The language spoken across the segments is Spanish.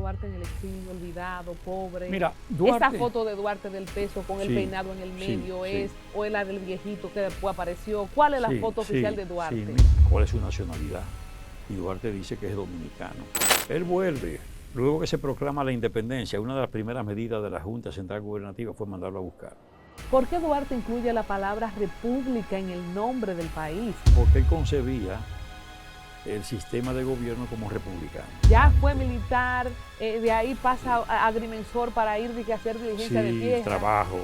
Duarte en el exilio, olvidado, pobre. Mira, Duarte, esa foto de Duarte del peso con el sí, peinado en el medio sí. o es la del viejito que después apareció. ¿Cuál es la foto oficial de Duarte? Sí. ¿Cuál es su nacionalidad? Y Duarte dice que es dominicano. Él vuelve, luego que se proclama la independencia, una de las primeras medidas de la Junta Central Gubernativa fue mandarlo a buscar. ¿Por qué Duarte incluye la palabra república en el nombre del país? Porque él concebía el sistema de gobierno como republicano. Ya fue militar, de ahí pasa a agrimensor para ir a hacer diligencia de tierra. Trabajo.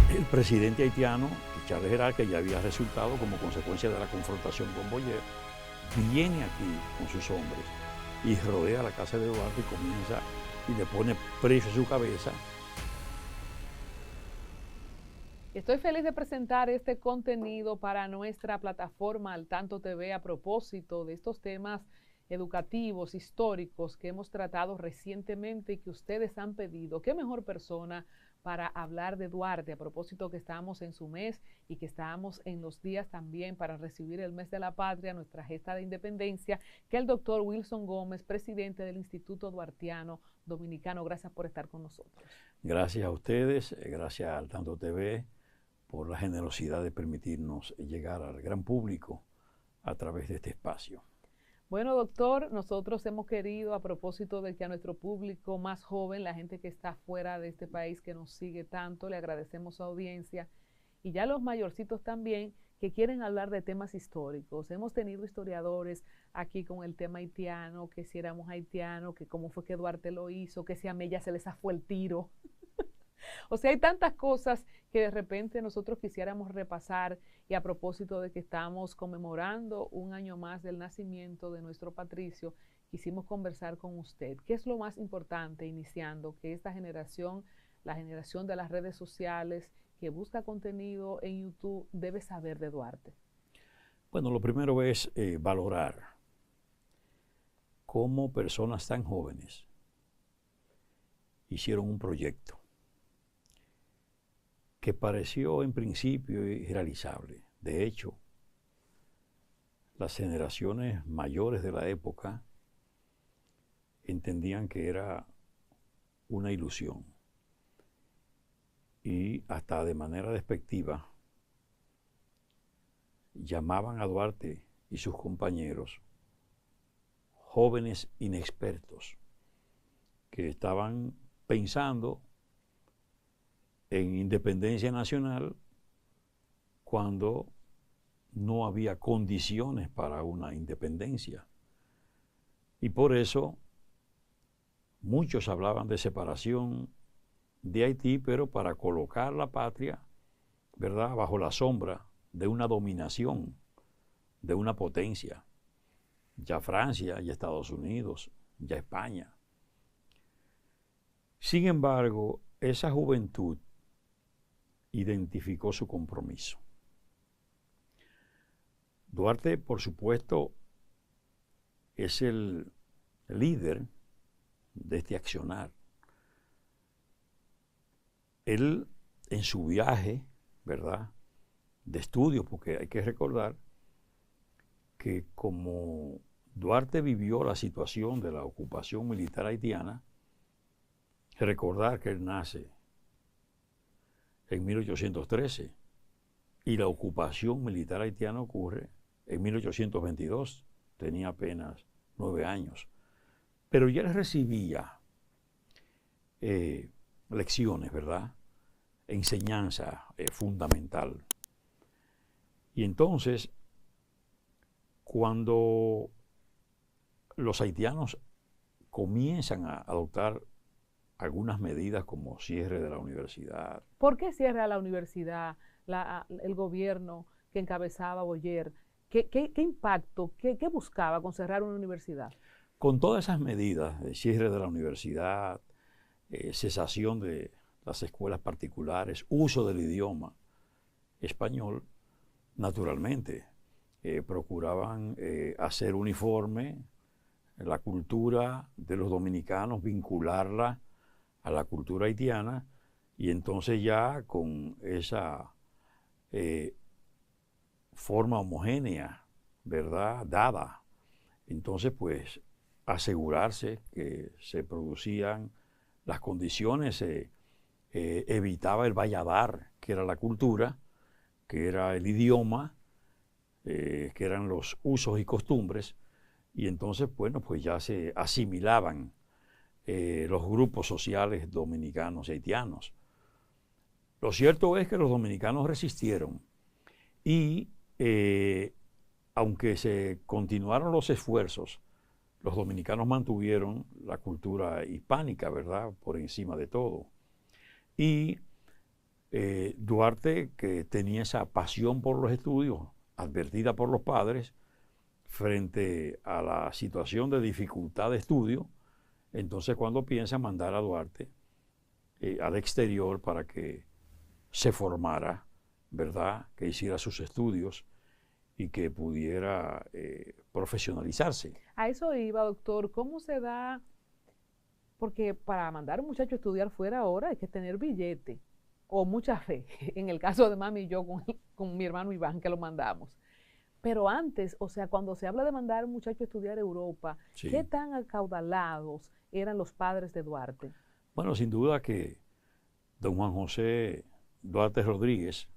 El presidente haitiano, Charles Gerald, que ya había resultado como consecuencia de la confrontación con Boyer, viene aquí con sus hombres y rodea la casa de Duarte y comienza y le pone precio a su cabeza. Estoy feliz de presentar este contenido para nuestra plataforma Al Tanto TV a propósito de estos temas educativos, históricos que hemos tratado recientemente y que ustedes han pedido. ¿Qué mejor persona para hablar de Duarte? A propósito que estamos en su mes y que estamos en los días también para recibir el mes de la patria, nuestra gesta de independencia, que el doctor Wilson Gómez, presidente del Instituto Duartiano Dominicano. Gracias por estar con nosotros. Gracias a ustedes, gracias al Tanto TV por la generosidad de permitirnos llegar al gran público a través de este espacio. Bueno, doctor, nosotros hemos querido, a propósito de que a nuestro público más joven, la gente que está fuera de este país, que nos sigue tanto, le agradecemos su audiencia, y ya los mayorcitos también, que quieren hablar de temas históricos. Hemos tenido historiadores aquí con el tema haitiano, que si éramos haitianos, que cómo fue que Duarte lo hizo, que si a Mella se les fue el tiro. O sea, hay tantas cosas que de repente nosotros quisiéramos repasar, y a propósito de que estamos conmemorando un año más del nacimiento de nuestro patricio, quisimos conversar con usted. ¿Qué es lo más importante, iniciando, que esta generación, la generación de las redes sociales, que busca contenido en YouTube, debe saber de Duarte? Bueno, lo primero es valorar cómo personas tan jóvenes hicieron un proyecto que pareció en principio irrealizable. De hecho, las generaciones mayores de la época entendían que era una ilusión y hasta de manera despectiva llamaban a Duarte y sus compañeros jóvenes inexpertos que estaban pensando en independencia nacional cuando no había condiciones para una independencia. Y por eso muchos hablaban de separación de Haití, pero para colocar la patria, ¿verdad?, bajo la sombra de una dominación, de una potencia. Ya Francia, ya Estados Unidos, ya España. Sin embargo, esa juventud identificó su compromiso. Duarte, por supuesto, es el líder de este accionar. Él, en su viaje, ¿verdad?, de estudios, porque hay que recordar que como Duarte vivió la situación de la ocupación militar haitiana, recordar que él nace en 1813 y la ocupación militar haitiana ocurre en 1822, tenía apenas 9 años, pero ya él recibía lecciones, ¿verdad?, enseñanza fundamental. Y entonces, cuando los haitianos comienzan a adoptar algunas medidas como cierre de la universidad. ¿Por qué cierra la universidad el gobierno que encabezaba Boyer? ¿Qué impacto, qué buscaba con cerrar una universidad? Con todas esas medidas de cierre de la universidad, cesación de las escuelas particulares, uso del idioma español, naturalmente procuraban hacer uniforme la cultura de los dominicanos, vincularla a la cultura haitiana, y entonces ya con esa forma homogénea, ¿verdad?, dada, entonces pues asegurarse que se producían las condiciones, evitaba el valladar, que era la cultura, que era el idioma, que eran los usos y costumbres, y entonces, bueno, pues ya se asimilaban los grupos sociales dominicanos y haitianos. Lo cierto es que los dominicanos resistieron y aunque se continuaron los esfuerzos, los dominicanos mantuvieron la cultura hispánica, ¿verdad?, por encima de todo. Y Duarte, que tenía esa pasión por los estudios, advertida por los padres, frente a la situación de dificultad de estudio, entonces cuando piensa mandar a Duarte al exterior para que se formara, ¿verdad?, que hiciera sus estudios y que pudiera profesionalizarse. A eso iba, doctor. ¿Cómo se da? Porque para mandar a un muchacho a estudiar fuera ahora hay que tener billete o mucha fe. En el caso de mami y yo con mi hermano Iván, que lo mandamos. Pero antes, o sea, cuando se habla de mandar a un muchacho a estudiar a Europa, Sí. ¿qué tan acaudalados eran los padres de Duarte? Bueno, sin duda que don Juan José Duarte Rodríguez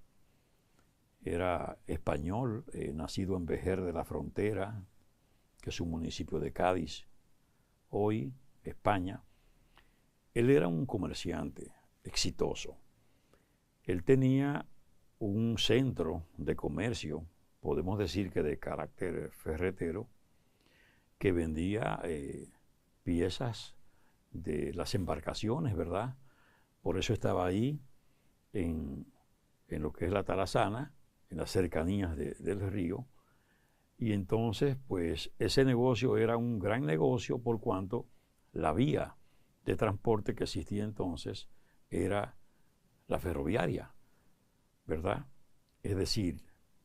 era español, nacido en Vejer de la Frontera, que es un municipio de Cádiz, hoy España. Él era un comerciante exitoso. Él tenía un centro de comercio, podemos decir que de carácter ferretero, que vendía piezas de las embarcaciones, ¿verdad? Por eso estaba ahí en lo que es la Tarazana, en las cercanías del río. Y entonces, pues, ese negocio era un gran negocio por cuanto la vía de transporte que existía entonces era la ferroviaria, ¿verdad? Es decir,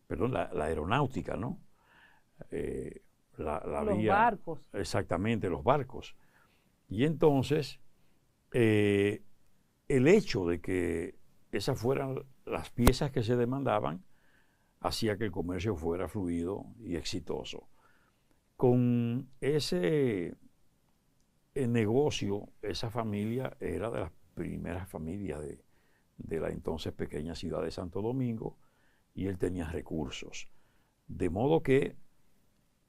perdón, la aeronáutica, ¿no? Los vía, barcos. exactamente, los barcos. Y entonces, el hecho de que esas fueran las piezas que se demandaban hacía que el comercio fuera fluido y exitoso. Con ese negocio, esa familia era de las primeras familias de la entonces pequeña ciudad de Santo Domingo, y él tenía recursos. De modo que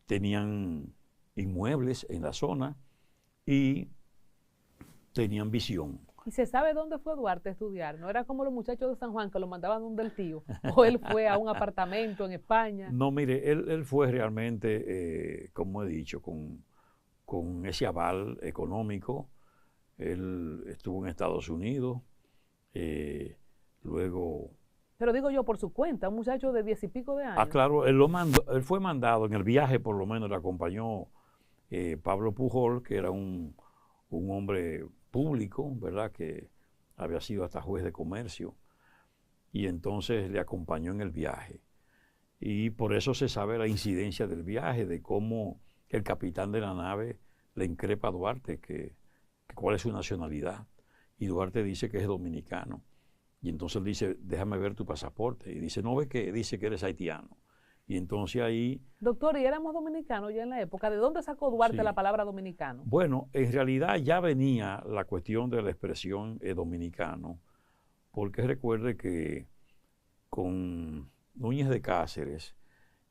tenían inmuebles en la zona y tenían visión. ¿Y se sabe dónde fue Duarte a estudiar? ¿No era como los muchachos de San Juan que lo mandaban donde el tío? ¿O él fue a un apartamento en España? No, mire, él fue realmente, como he dicho, con ese aval económico. Él estuvo en Estados Unidos, luego... Pero digo yo, por su cuenta, un muchacho de 10 y pico de años. Ah, claro, él fue mandado, en el viaje por lo menos le acompañó Pablo Pujol, que era un hombre público, ¿verdad?, que había sido hasta juez de comercio, y entonces le acompañó en el viaje. Y por eso se sabe la incidencia del viaje, de cómo el capitán de la nave le increpa a Duarte que cuál es su nacionalidad. Y Duarte dice que es dominicano. Y entonces él dice, déjame ver tu pasaporte. Y dice, no ve que dice que eres haitiano. Y entonces ahí... Doctor, ¿y éramos dominicanos ya en la época? ¿De dónde sacó Duarte Sí. la palabra dominicano? Bueno, en realidad ya venía la cuestión de la expresión dominicano, porque recuerde que con Núñez de Cáceres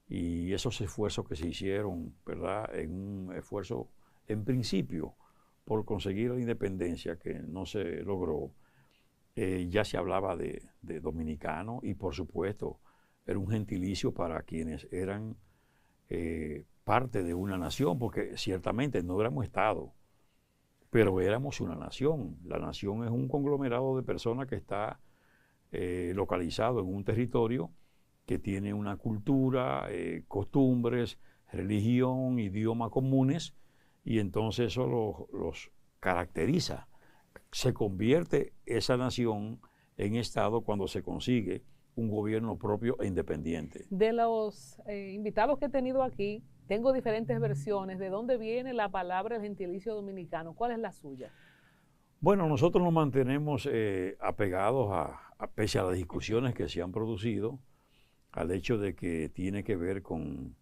y esos esfuerzos que se hicieron, ¿verdad?, en un esfuerzo en principio por conseguir la independencia que no se logró, ya se hablaba de dominicano, y por supuesto era un gentilicio para quienes eran parte de una nación, porque ciertamente no éramos Estado, pero éramos una nación. La nación es un conglomerado de personas que está localizado en un territorio que tiene una cultura, costumbres, religión, idioma comunes, y entonces eso los caracteriza. Se convierte esa nación en Estado cuando se consigue un gobierno propio e independiente. De los invitados que he tenido aquí, tengo diferentes versiones de dónde viene la palabra el gentilicio dominicano. ¿Cuál es la suya? Bueno, nosotros nos mantenemos apegados pese a las discusiones que se han producido, al hecho de que tiene que ver con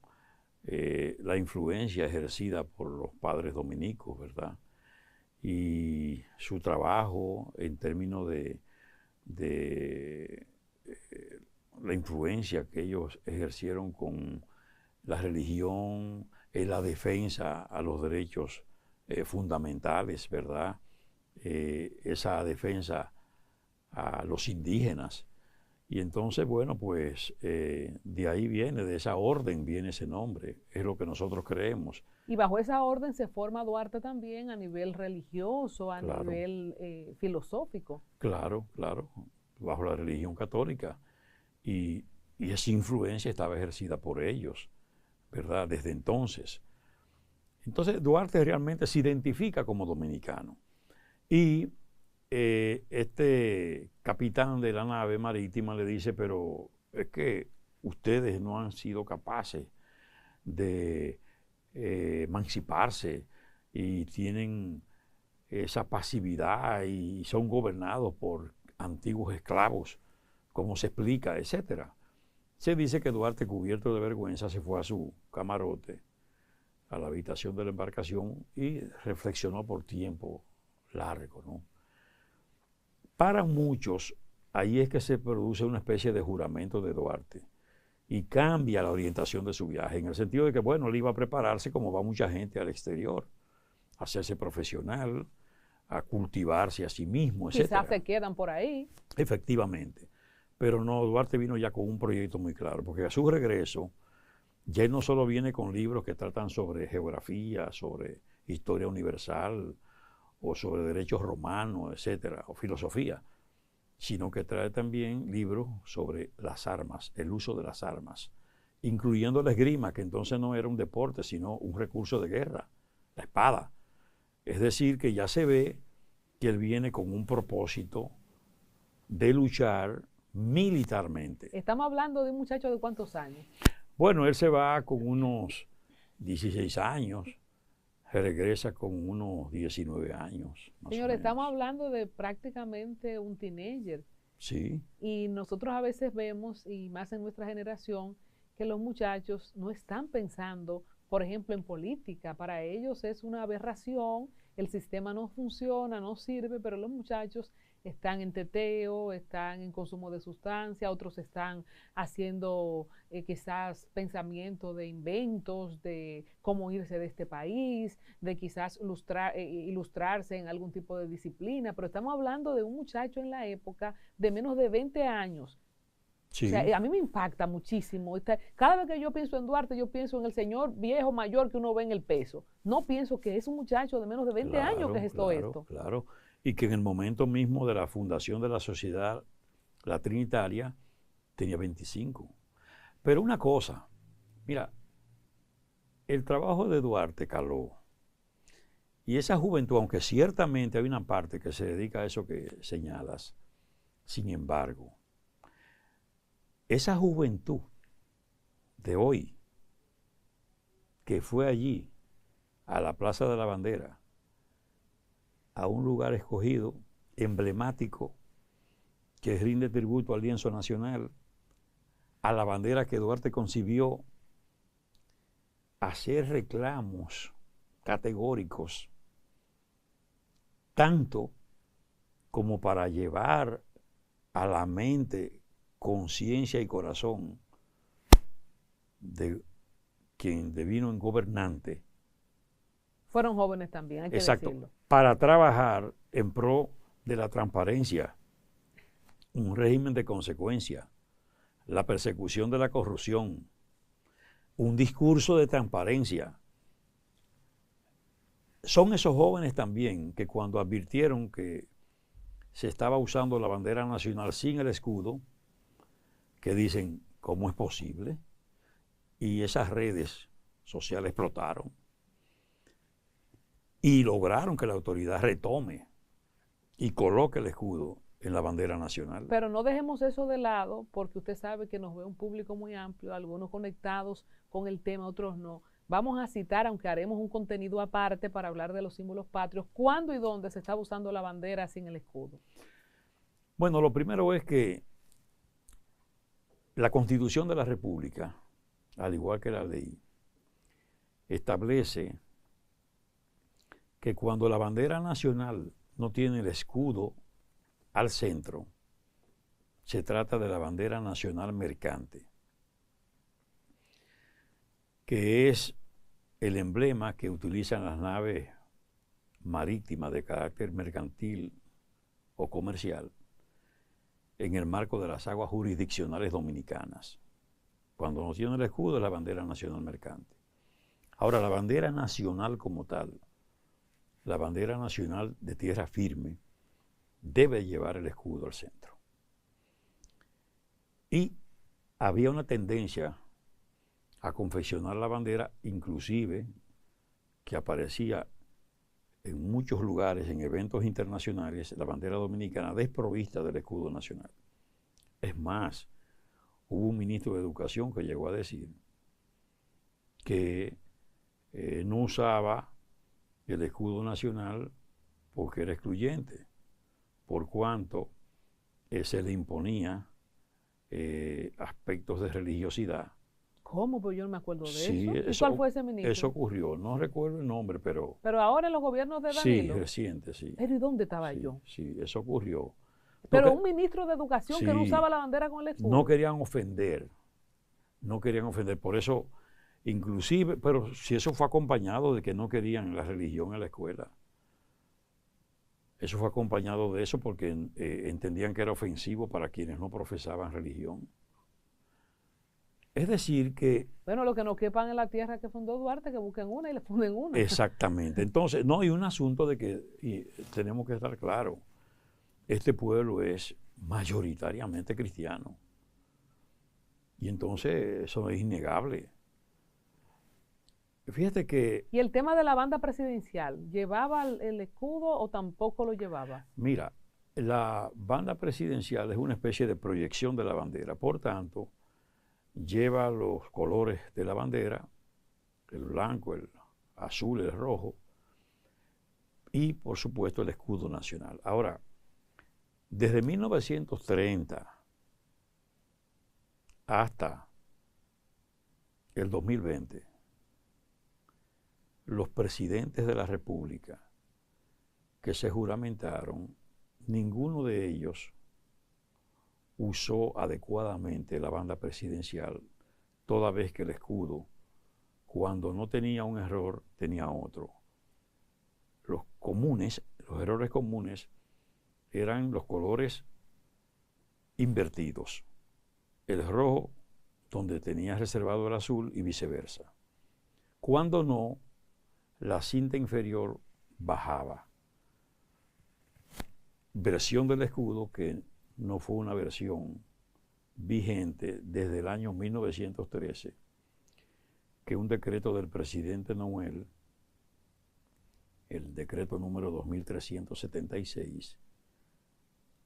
la influencia ejercida por los padres dominicos, ¿verdad? Y su trabajo en términos de la influencia que ellos ejercieron con la religión, en la defensa a los derechos fundamentales, ¿verdad? Esa defensa a los indígenas. Y entonces, bueno, pues de ahí viene, de esa orden viene ese nombre, es lo que nosotros creemos. Y bajo esa orden se forma Duarte también a nivel religioso, a Claro. nivel filosófico. Claro, claro, bajo la religión católica. Y esa influencia estaba ejercida por ellos, ¿verdad? Desde entonces. Entonces, Duarte realmente se identifica como dominicano. Y este capitán de la nave marítima le dice, pero es que ustedes no han sido capaces de emanciparse y tienen esa pasividad y son gobernados por antiguos esclavos, como se explica, etcétera. Se dice que Duarte, cubierto de vergüenza, se fue a su camarote, a la habitación de la embarcación y reflexionó por tiempo largo, ¿no? Para muchos, ahí es que se produce una especie de juramento de Duarte y cambia la orientación de su viaje, en el sentido de que, bueno, él iba a prepararse como va mucha gente al exterior, a hacerse profesional, a cultivarse a sí mismo, etc. Quizás se quedan por ahí. Efectivamente. Pero no, Duarte vino ya con un proyecto muy claro, porque a su regreso, ya él no solo viene con libros que tratan sobre geografía, sobre historia universal, o sobre derechos romanos, etcétera, o filosofía, sino que trae también libros sobre las armas, el uso de las armas, incluyendo la esgrima, que entonces no era un deporte, sino un recurso de guerra, la espada. Es decir, que ya se ve que él viene con un propósito de luchar militarmente. Estamos hablando de un muchacho de cuántos años. Bueno, él se va con unos 16 años, regresa con unos 19 años. Señor, estamos hablando de prácticamente un teenager. Sí. Y nosotros a veces vemos, y más en nuestra generación, que los muchachos no están pensando, por ejemplo, en política. Para ellos es una aberración, el sistema no funciona, no sirve, pero los muchachos están en teteo, están en consumo de sustancia, otros están haciendo quizás pensamiento de inventos, de cómo irse de este país, de quizás ilustrarse en algún tipo de disciplina, pero estamos hablando de un muchacho en la época de menos de 20 años. Sí. O sea, a mí me impacta muchísimo. Cada vez que yo pienso en Duarte, yo pienso en el señor viejo mayor que uno ve en el peso. No pienso que es un muchacho de menos de 20 años que gestó esto. Claro, y que en el momento mismo de la fundación de la sociedad, la Trinitaria, tenía 25. Pero una cosa, mira, el trabajo de Duarte caló. Y esa juventud, aunque ciertamente hay una parte que se dedica a eso que señalas, sin embargo, esa juventud de hoy, que fue allí, a la Plaza de la Bandera, a un lugar escogido, emblemático, que rinde tributo al lienzo nacional, a la bandera que Duarte concibió, hacer reclamos categóricos, tanto como para llevar a la mente, conciencia y corazón de quien devino en gobernante. Fueron jóvenes también, hay que decirlo. Para trabajar en pro de la transparencia, un régimen de consecuencia, la persecución de la corrupción, un discurso de transparencia. Son esos jóvenes también que cuando advirtieron que se estaba usando la bandera nacional sin el escudo, que dicen, ¿cómo es posible? Y esas redes sociales explotaron y lograron que la autoridad retome y coloque el escudo en la bandera nacional. Pero no dejemos eso de lado, porque usted sabe que nos ve un público muy amplio, algunos conectados con el tema, otros no. Vamos a citar, aunque haremos un contenido aparte para hablar de los símbolos patrios, ¿cuándo y dónde se estaba usando la bandera sin el escudo? Bueno, lo primero es que la Constitución de la República, al igual que la ley, establece que cuando la bandera nacional no tiene el escudo al centro, se trata de la bandera nacional mercante, que es el emblema que utilizan las naves marítimas de carácter mercantil o comercial en el marco de las aguas jurisdiccionales dominicanas. Cuando no tiene el escudo es la bandera nacional mercante. Ahora, la bandera nacional como tal, la bandera nacional de tierra firme, debe llevar el escudo al centro. Y había una tendencia a confeccionar la bandera, inclusive que aparecía en muchos lugares, en eventos internacionales, la bandera dominicana desprovista del escudo nacional. Es más, hubo un ministro de Educación que llegó a decir que no usaba el escudo nacional porque era excluyente, por cuanto se le imponía aspectos de religiosidad. ¿Cómo? Pues yo no me acuerdo de Sí, eso. ¿Y cuál fue ese ministro? Eso ocurrió, no recuerdo el nombre, pero... Pero ahora en los gobiernos de Danilo. Sí, reciente, sí. ¿Pero y dónde estaba Sí, yo? sí, eso ocurrió. Pero un ministro de Educación sí, que no usaba la bandera con el escudo. No querían ofender, por eso, inclusive, pero si eso fue acompañado de que no querían la religión en la escuela. Eso fue acompañado de eso porque entendían que era ofensivo para quienes no profesaban religión. Es decir que... Bueno, lo que no quepan en la tierra que fundó Duarte, que busquen una y le ponen una. Exactamente. Entonces, no hay un asunto de que tenemos que estar claros. Este pueblo es mayoritariamente cristiano. Y entonces eso es innegable. Fíjate que... ¿Y el tema de la banda presidencial, llevaba el escudo o tampoco lo llevaba? Mira, la banda presidencial es una especie de proyección de la bandera. Por tanto, lleva los colores de la bandera, el blanco, el azul, el rojo, y por supuesto el escudo nacional. Ahora, desde 1930 hasta el 2020, los presidentes de la República que se juramentaron, ninguno de ellos usó adecuadamente la banda presidencial, toda vez que el escudo, cuando no tenía un error, tenía otro. Los errores comunes, eran los colores invertidos. El rojo donde tenía reservado el azul y viceversa. Cuando no, la cinta inferior bajaba. Versión del escudo que no fue una versión vigente desde el año 1913, que un decreto del presidente Noel, el decreto número 2376,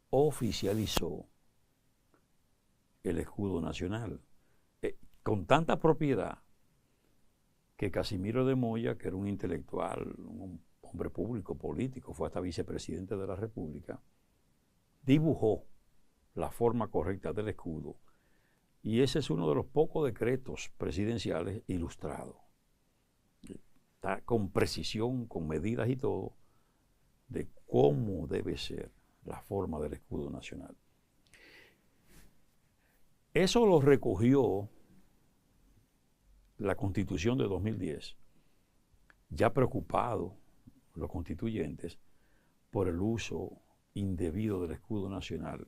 oficializó el escudo nacional con tanta propiedad que Casimiro de Moya, que era un intelectual, un hombre público, político, fue hasta vicepresidente de la República, dibujó la forma correcta del escudo, y ese es uno de los pocos decretos presidenciales ilustrados. Está con precisión, con medidas y todo, de cómo debe ser la forma del escudo nacional. Eso lo recogió la Constitución de 2010, ya preocupados los constituyentes por el uso indebido del escudo nacional.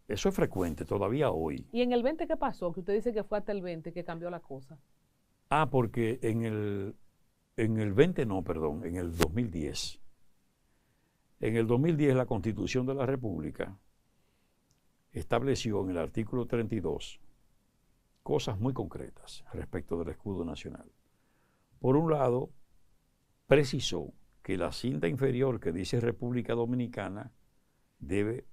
Eso es frecuente todavía hoy. ¿Y en el 20 qué pasó? Que usted dice que fue hasta el 20 que cambió la cosa. Porque en el 20 no, perdón, en el 2010. En el 2010 la Constitución de la República estableció en el artículo 32 cosas muy concretas respecto del escudo nacional. Por un lado, precisó que la cinta inferior que dice República Dominicana debe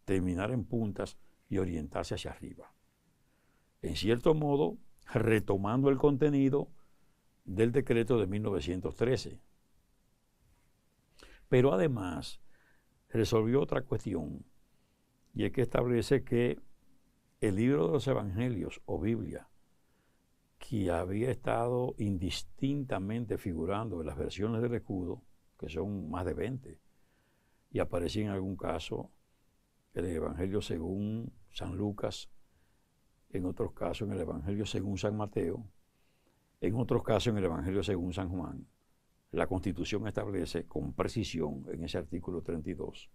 terminar en puntas y orientarse hacia arriba. En cierto modo, retomando el contenido del decreto de 1913. Pero además, resolvió otra cuestión, y es que establece que el libro de los Evangelios o Biblia que había estado indistintamente figurando en las versiones del escudo, que son más de 20, y aparecía en algún caso el Evangelio según San Lucas, en otros casos en el Evangelio según San Mateo, en otros casos en el Evangelio según San Juan. La Constitución establece con precisión en ese artículo 32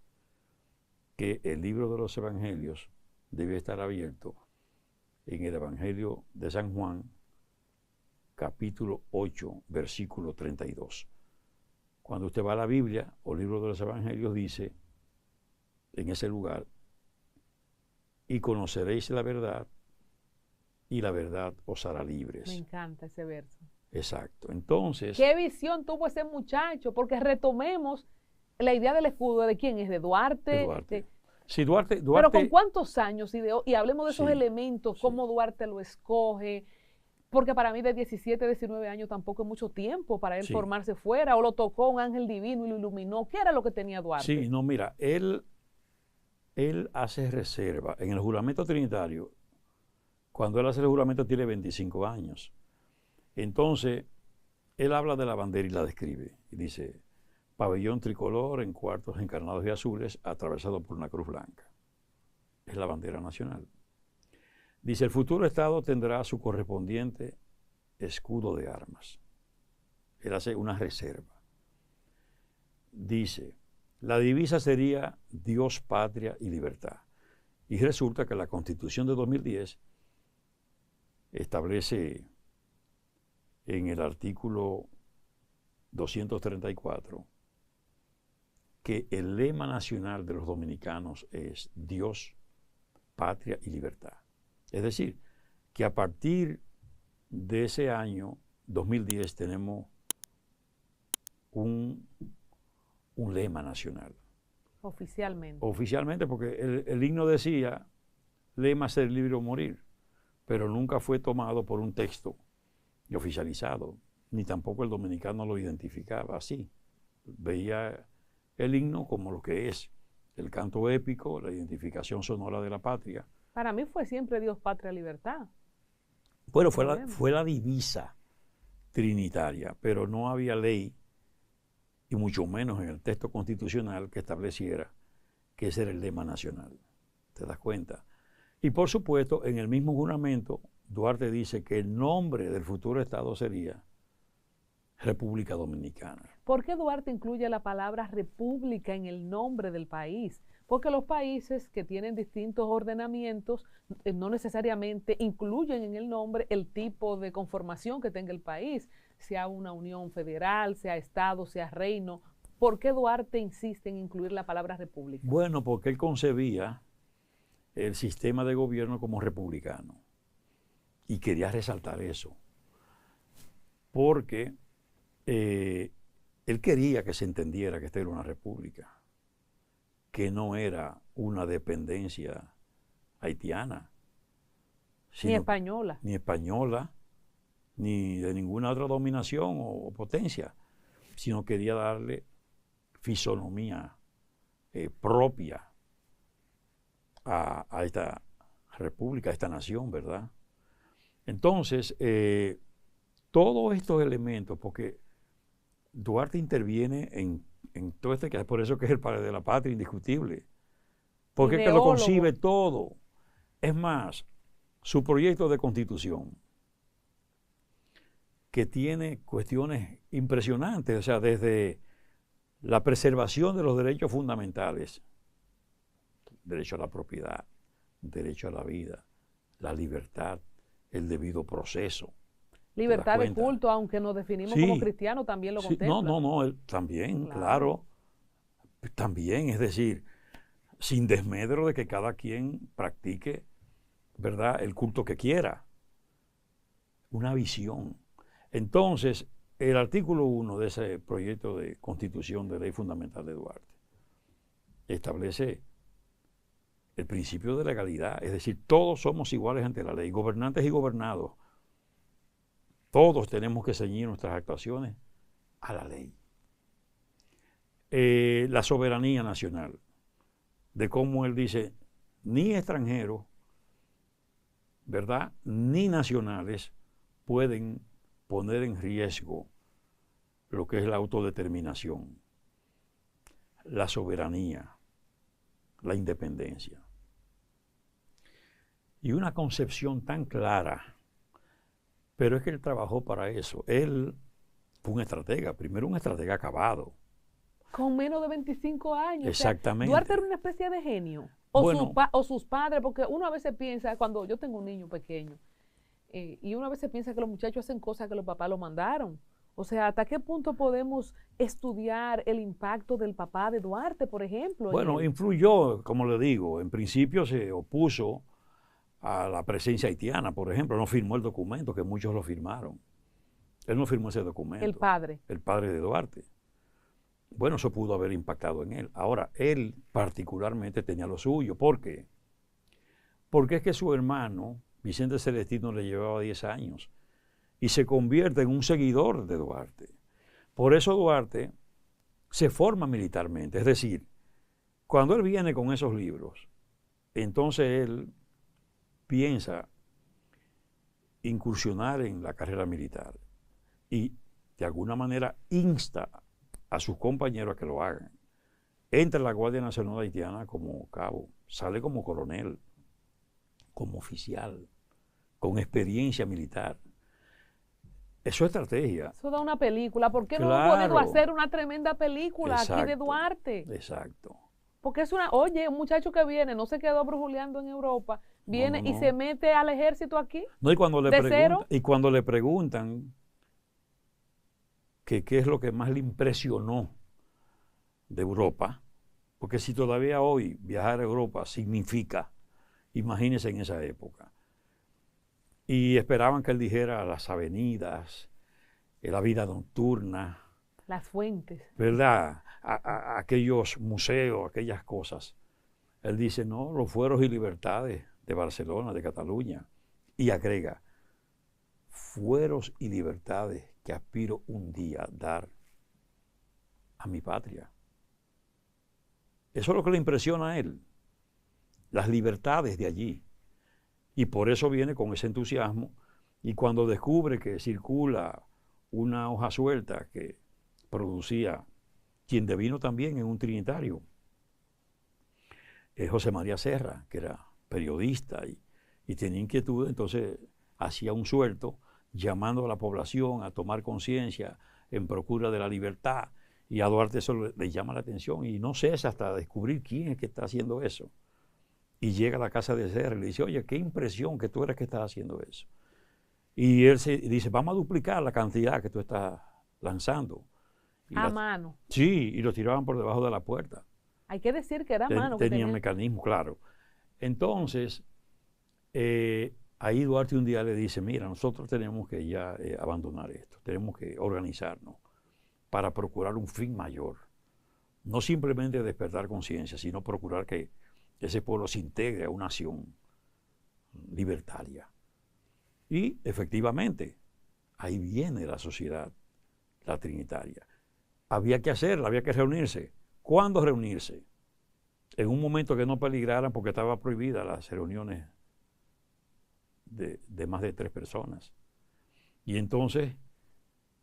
que el libro de los Evangelios debe estar abierto en el Evangelio de San Juan, capítulo 8, versículo 32. Cuando usted va a la Biblia o libro de los Evangelios, dice en ese lugar, y conoceréis la verdad, y la verdad os hará libres. Me encanta ese verso. Exacto. Entonces, ¿qué visión tuvo ese muchacho? Porque retomemos la idea del escudo, ¿de quién es? ¿De Duarte? de Duarte. Sí, Duarte. Pero ¿con cuántos años? Y hablemos de esos Sí, elementos, sí. cómo Duarte lo escoge. Porque para mí de 17, 19 años tampoco es mucho tiempo para él Sí. formarse fuera, o lo tocó un ángel divino y lo iluminó. ¿Qué era lo que tenía Duarte? Sí, no, mira, él hace reserva. En el juramento trinitario, cuando él hace el juramento tiene 25 años. Entonces, él habla de la bandera y la describe. Y dice, pabellón tricolor en cuartos encarnados y azules, atravesado por una cruz blanca. Es la bandera nacional. Dice, el futuro Estado tendrá su correspondiente escudo de armas. Él hace una reserva. Dice, la divisa sería Dios, patria y libertad. Y resulta que la Constitución de 2010 establece en el artículo 234 que el lema nacional de los dominicanos es Dios, patria y libertad. Es decir, que a partir de ese año 2010 tenemos un lema nacional. Oficialmente. Oficialmente, porque el himno decía, lema ser libre o morir, pero nunca fue tomado por un texto y oficializado, ni tampoco el dominicano lo identificaba así. Veía el himno como lo que es, el canto épico, la identificación sonora de la patria. Para mí fue siempre Dios, patria, libertad. Bueno, fue la divisa trinitaria, pero no había ley, y mucho menos en el texto constitucional que estableciera que ese era el lema nacional. ¿Te das cuenta? Y por supuesto, en el mismo juramento, Duarte dice que el nombre del futuro Estado sería República Dominicana. ¿Por qué Duarte incluye la palabra república en el nombre del país? Porque los países que tienen distintos ordenamientos no necesariamente incluyen en el nombre el tipo de conformación que tenga el país, sea una unión federal, sea Estado, sea reino. ¿Por qué Duarte insiste en incluir la palabra república? Bueno, porque él concebía el sistema de gobierno como republicano y quería resaltar eso, porque él quería que se entendiera que esta era una república, que no era una dependencia haitiana, Ni española. Ni española, ni de ninguna otra dominación o potencia, sino quería darle fisonomía propia a esta república, a esta nación, ¿verdad? Entonces, todos estos elementos, porque Duarte interviene en todo este caso, por eso que es el padre de la patria, indiscutible, porque es que lo concibe todo. Es más, su proyecto de constitución, que tiene cuestiones impresionantes, o sea, desde la preservación de los derechos fundamentales, derecho a la propiedad, derecho a la vida, la libertad, el debido proceso. Libertad de culto, aunque nos definimos como cristianos, también lo contempla. No, también, claro, también, es decir, sin desmedro de que cada quien practique, ¿verdad?, el culto que quiera. Una visión. Entonces, el artículo 1 de ese proyecto de constitución de ley fundamental de Duarte establece el principio de legalidad, es decir, todos somos iguales ante la ley, gobernantes y gobernados. Todos tenemos que ceñir nuestras actuaciones a la ley. La soberanía nacional, de cómo él dice, ni extranjeros, ¿verdad?, ni nacionales pueden poner en riesgo lo que es la autodeterminación, la soberanía, la independencia. Y una concepción tan clara, pero es que él trabajó para eso. Él fue un estratega, primero un estratega acabado. Con menos de 25 años. Exactamente. O sea, Duarte era una especie de genio. O sus padres, porque uno a veces piensa, cuando yo tengo un niño pequeño, y uno a veces piensa que los muchachos hacen cosas que los papás lo mandaron. O sea, ¿hasta qué punto podemos estudiar el impacto del papá de Duarte, por ejemplo? Bueno, influyó, como le digo, en principio se opuso a la presencia haitiana, por ejemplo, no firmó el documento, que muchos lo firmaron. Él no firmó ese documento. El padre. El padre de Duarte. Bueno, eso pudo haber impactado en él. Ahora, él particularmente tenía lo suyo. ¿Por qué? Porque es que su hermano, Vicente Celestino, le llevaba 10 años y se convierte en un seguidor de Duarte. Por eso Duarte se forma militarmente. Es decir, cuando él viene con esos libros, entonces él piensa incursionar en la carrera militar y de alguna manera insta a sus compañeros a que lo hagan. Entra en la Guardia Nacional Haitiana como cabo, sale como coronel, como oficial, con experiencia militar. Eso es estrategia. Eso da una película. ¿Por qué no Claro. hemos podido hacer una tremenda película Exacto, aquí de Duarte? Exacto. Porque es oye, un muchacho que viene, no se quedó brujuleando en Europa, viene No. y se mete al ejército aquí. No, y cuando cero. cuando le preguntan que qué es lo que más le impresionó de Europa, porque si todavía hoy viajar a Europa significa, imagínense en esa época, y esperaban que él dijera las avenidas, la vida nocturna, Las fuentes. ¿verdad? A aquellos museos, aquellas cosas. Él dice, no, los fueros y libertades de Barcelona, de Cataluña, y agrega, fueros y libertades que aspiro un día dar a mi patria. Eso es lo que le impresiona a él, las libertades de allí. Y por eso viene con ese entusiasmo, y cuando descubre que circula una hoja suelta que producía quien devino también en un trinitario, José María Serra, que era periodista y tenía inquietud, entonces hacía un suelto llamando a la población a tomar conciencia en procura de la libertad, y a Duarte eso le llama la atención y no cesa hasta descubrir quién es que está haciendo eso. Y llega a la casa de Serra y le dice, oye, qué impresión que tú eres que estás haciendo eso. Y él dice, vamos a duplicar la cantidad que tú estás lanzando. A mano. Sí, y lo tiraban por debajo de la puerta. Hay que decir que era a mano. Tenían mecanismo, claro. Entonces, ahí Duarte un día le dice, mira, nosotros tenemos que ya abandonar esto, tenemos que organizarnos para procurar un fin mayor. No simplemente despertar conciencia, sino procurar que ese pueblo se integre a una nación libertaria. Y efectivamente, ahí viene la sociedad, la trinitaria. Había que hacerla, había que reunirse. ¿Cuándo reunirse? En un momento que no peligraran, porque estaba prohibida las reuniones de más de 3 personas. Y entonces,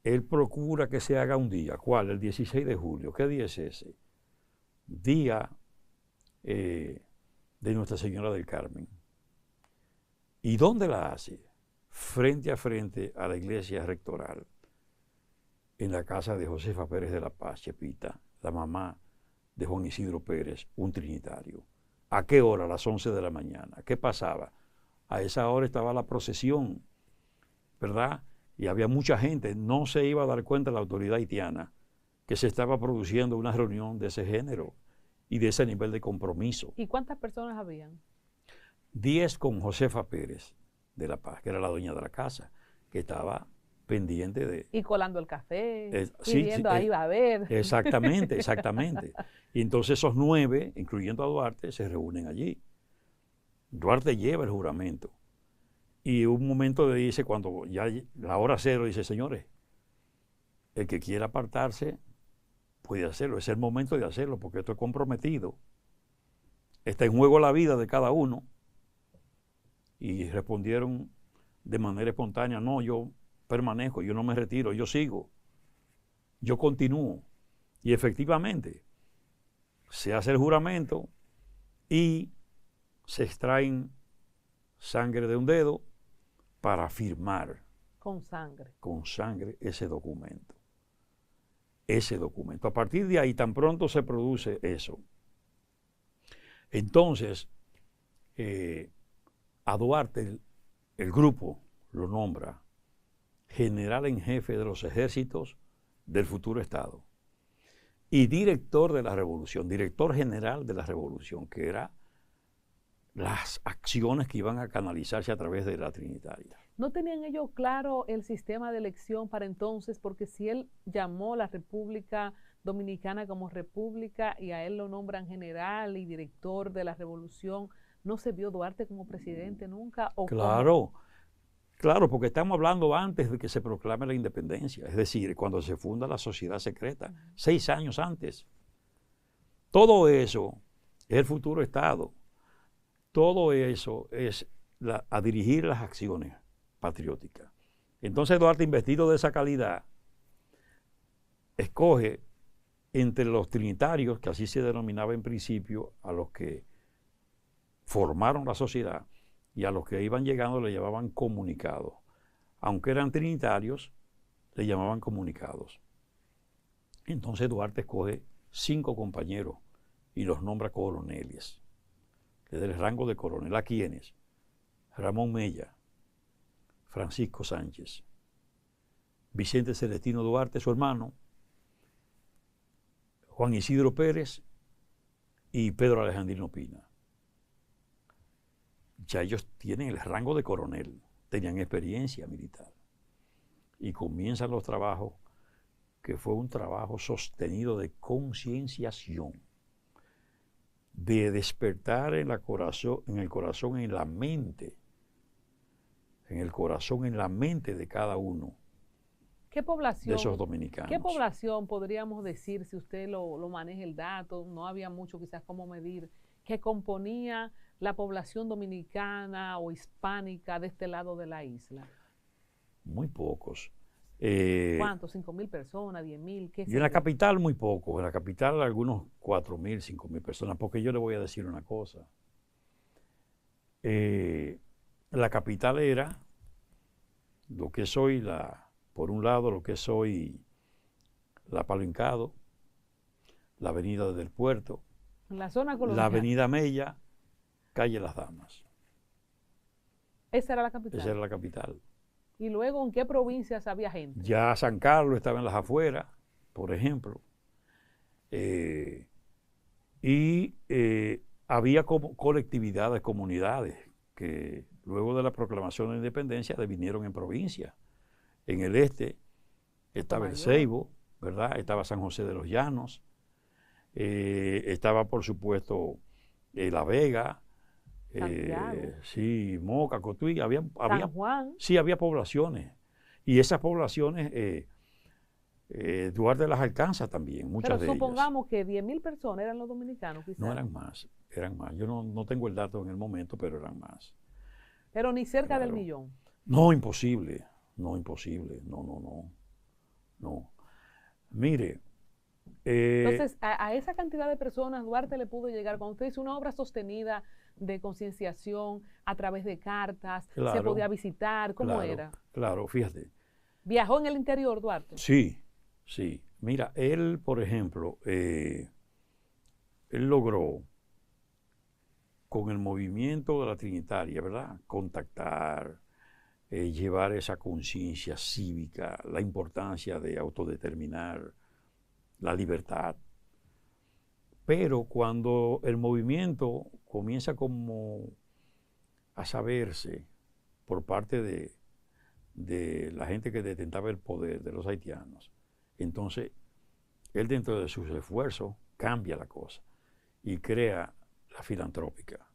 él procura que se haga un día. ¿Cuál? El 16 de julio. ¿Qué día es ese? Día de Nuestra Señora del Carmen. ¿Y dónde la hace? Frente a frente a la iglesia rectoral, en la casa de Josefa Pérez de la Paz, Chepita, la mamá de Juan Isidro Pérez, un trinitario. ¿A qué hora? A las 11 de la mañana. ¿Qué pasaba? A esa hora estaba la procesión, ¿verdad? Y había mucha gente. No se iba a dar cuenta la autoridad haitiana que se estaba produciendo una reunión de ese género y de ese nivel de compromiso. ¿Y cuántas personas habían? 10 con Josefa Pérez de la Paz, que era la dueña de la casa, que estaba pendiente de... Y colando el café, sí, pidiendo ahí va a ver. Exactamente, exactamente. Y entonces esos 9, incluyendo a Duarte, se reúnen allí. Duarte lleva el juramento. Y un momento le dice, cuando ya la hora 0, dice, señores, el que quiera apartarse puede hacerlo. Es el momento de hacerlo, porque esto es comprometido. Está en juego la vida de cada uno. Y respondieron de manera espontánea, no, yo permanezco, yo no me retiro, yo sigo, yo continúo. Y efectivamente, se hace el juramento y se extraen sangre de un dedo para firmar con sangre ese documento. A partir de ahí, tan pronto se produce eso, entonces a Duarte el grupo lo nombra general en jefe de los ejércitos del futuro Estado y director de la revolución, director general de la revolución, que era las acciones que iban a canalizarse a través de la Trinitaria. ¿No tenían ellos claro el sistema de elección para entonces? Porque si él llamó a la República Dominicana como república y a él lo nombran general y director de la revolución, ¿no se vio Duarte como presidente nunca? ¿O claro, claro, porque estamos hablando antes de que se proclame la independencia, es decir, cuando se funda la sociedad secreta, 6 años antes. Todo eso es el futuro Estado. Todo eso es a dirigir las acciones patrióticas. Entonces Duarte, investido de esa calidad, escoge entre los trinitarios, que así se denominaba en principio, a los que formaron la sociedad, y a los que iban llegando le llamaban comunicados. Aunque eran trinitarios, le llamaban comunicados. Entonces Duarte escoge 5 compañeros y los nombra coroneles. Le da el rango de coronel. ¿A quiénes? Ramón Mella, Francisco Sánchez, Vicente Celestino Duarte, su hermano, Juan Isidro Pérez y Pedro Alejandrino Pina. Ya ellos tienen el rango de coronel, tenían experiencia militar. Y comienzan los trabajos, que fue un trabajo sostenido de concienciación, de despertar en el corazón, en la mente, de cada uno de esos dominicanos. ¿Qué población podríamos decir, si usted lo maneja el dato, no había mucho quizás cómo medir, que componía la población dominicana o hispánica de este lado de la isla? Muy pocos. ¿Cuántos? ¿5,000 personas? ¿10,000? Y en la capital muy poco. En la capital algunos 4,000, 5,000 personas. Porque yo le voy a decir una cosa. La capital era lo que soy, por un lado, lo que soy la Palo-Hincado, la avenida del Puerto, la zona colonial, la avenida Mella, calle Las Damas. Esa era la capital. Esa era la capital. ¿Y luego en qué provincias había gente? Ya San Carlos estaba en las afueras, por ejemplo. Había como colectividades, comunidades, que luego de la proclamación de la independencia devinieron en provincia. En el este estaba el Ceibo, ¿verdad? Estaba San José de los Llanos, estaba por supuesto La Vega, sí, Moca, Cotuí, San Juan. Sí, había poblaciones. Y esas poblaciones Duarte las alcanza también, muchas de ellas. Pero supongamos que 10,000 personas eran los dominicanos, quizás. No, eran más. Yo no tengo el dato en el momento, pero eran más. Pero ni cerca del millón. No, imposible. No. Mire. Entonces, a esa cantidad de personas Duarte le pudo llegar. Cuando usted hizo una obra sostenida de concienciación a través de cartas, se podía visitar, ¿cómo era? Claro, fíjate. ¿Viajó en el interior, Duarte? Sí. Mira, él, por ejemplo, él logró con el movimiento de la Trinitaria, ¿verdad? Contactar, llevar esa conciencia cívica, la importancia de autodeterminar, la libertad. Pero cuando el movimiento comienza como a saberse por parte de la gente que detentaba el poder, de los haitianos, entonces él, dentro de sus esfuerzos, cambia la cosa y crea la Filantrópica,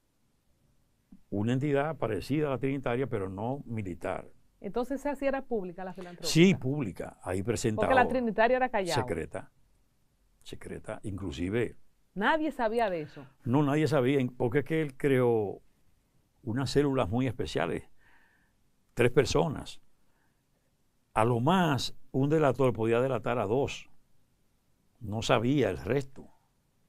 una entidad parecida a la Trinitaria, pero no militar. Entonces, ¿esa sí era pública, la Filantrópica? Sí, pública, ahí presentaba. Porque la Trinitaria era callada. Secreta, inclusive. Nadie sabía de eso. No, nadie sabía, porque es que él creó unas células muy especiales 3 personas. A lo más, un delator podía delatar a 2. No sabía el resto.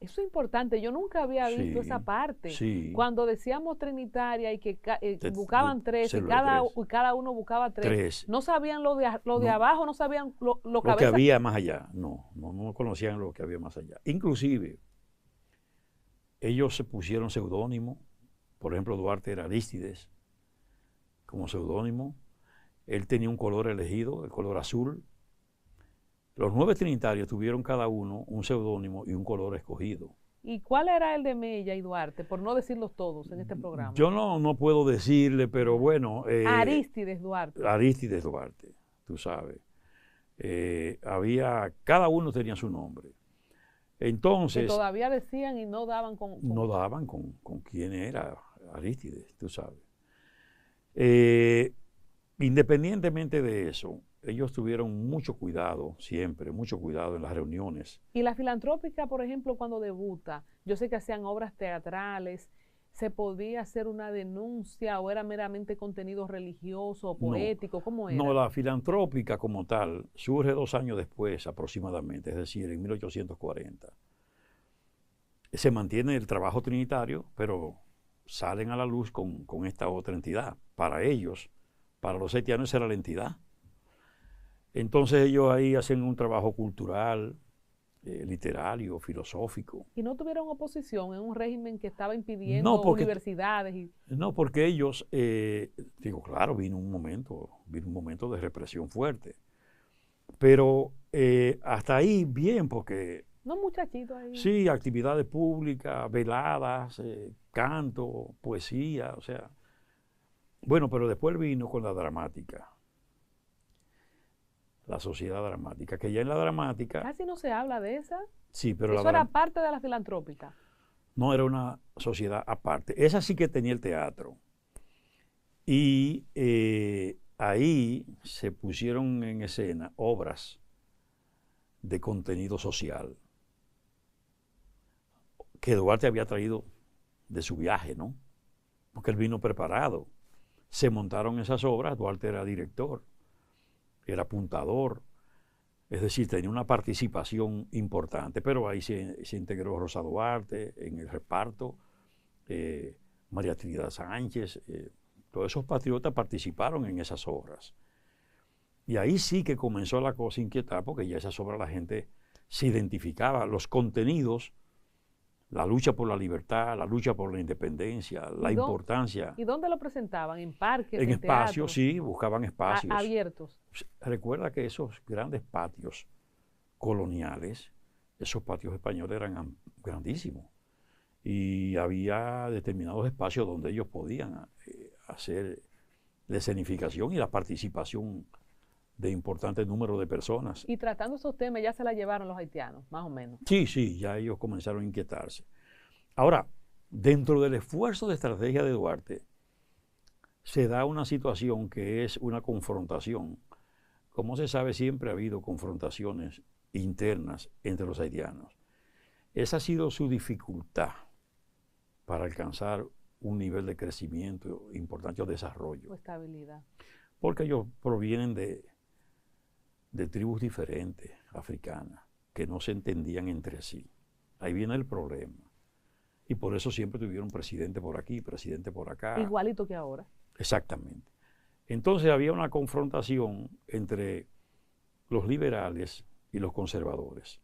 Eso es importante, yo nunca había visto esa Sí, parte. sí. Cuando decíamos trinitaria y que Te- buscaban 3 y célula de 3. cada uno buscaba 3, 3. no sabían lo de No, abajo, no sabían lo lo que cabeza. había más allá. No conocían lo que había más allá. Inclusive, ellos se pusieron seudónimo. Por ejemplo, Duarte era Arístides como seudónimo. Él tenía un color elegido, el color azul. Los 9 trinitarios tuvieron cada uno un seudónimo y un color escogido. ¿Y cuál era el de Mella y Duarte? Por no decirlos todos en este programa. Yo no puedo decirle, pero bueno. Arístides Duarte. Arístides Duarte, tú sabes. Cada uno tenía su nombre. Entonces. Que todavía decían y no daban No daban con quién era Arístides, tú sabes. Independientemente de eso, ellos tuvieron mucho cuidado, siempre, mucho cuidado en las reuniones. Y la filantrópica, por ejemplo, cuando debuta, yo sé que hacían obras teatrales, ¿se podía hacer una denuncia o era meramente contenido religioso o poético? ¿Cómo era? No, la filantrópica como tal surge 2 años después aproximadamente, es decir, en 1840. Se mantiene el trabajo trinitario, pero salen a la luz con esta otra entidad. Para ellos, para los haitianos era la entidad. Entonces ellos ahí hacen un trabajo cultural, literario, filosófico. ¿Y no tuvieron oposición en un régimen que estaba impidiendo universidades? No, porque ellos, claro, vino un momento de represión fuerte. Pero hasta ahí bien, porque... No, muchachitos ahí. Sí, actividades públicas, veladas, canto, poesía, o sea. Bueno, pero después vino con la dramática. La sociedad dramática, que ya en la dramática... Casi no se habla de esa. Sí, pero eso era parte de la filantrópica. No, era una sociedad aparte. Esa sí que tenía el teatro. Y ahí se pusieron en escena obras de contenido social que Duarte había traído de su viaje, ¿no? Porque él vino preparado. Se montaron esas obras, Duarte era director, era apuntador, es decir, tenía una participación importante, pero ahí se integró Rosa Duarte en el reparto, María Trinidad Sánchez, todos esos patriotas participaron en esas obras. Y ahí sí que comenzó la cosa a inquietar, porque ya esas obras la gente se identificaba, los contenidos, la lucha por la libertad, la lucha por la independencia, la importancia. ¿Y dónde lo presentaban? ¿En parques? En espacios, sí, buscaban espacios. Abiertos. Recuerda que esos grandes patios coloniales, esos patios españoles eran grandísimos. Y había determinados espacios donde ellos podían hacer la escenificación y la participación de importantes números de personas. Y tratando esos temas ya se la llevaron los haitianos, más o menos. Sí, ya ellos comenzaron a inquietarse. Ahora, dentro del esfuerzo de estrategia de Duarte, se da una situación que es una confrontación. Como se sabe, siempre ha habido confrontaciones internas entre los haitianos. Esa ha sido su dificultad para alcanzar un nivel de crecimiento importante o desarrollo. O estabilidad. Porque ellos provienen de tribus diferentes, africanas, que no se entendían entre sí. Ahí viene el problema. Y por eso siempre tuvieron presidente por aquí, presidente por acá. Igualito que ahora. Exactamente. Entonces había una confrontación entre los liberales y los conservadores.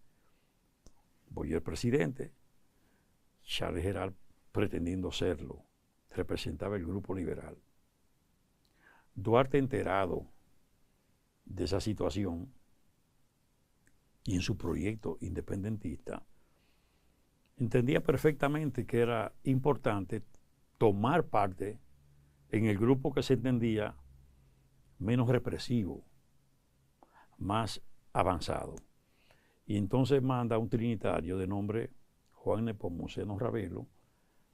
Boyer presidente, Charles Herald pretendiendo serlo, representaba el grupo liberal. Duarte, enterado de esa situación y en su proyecto independentista, entendía perfectamente que era importante tomar parte en el grupo que se entendía menos represivo, más avanzado. Y entonces manda a un trinitario de nombre Juan Nepomuceno Ravelo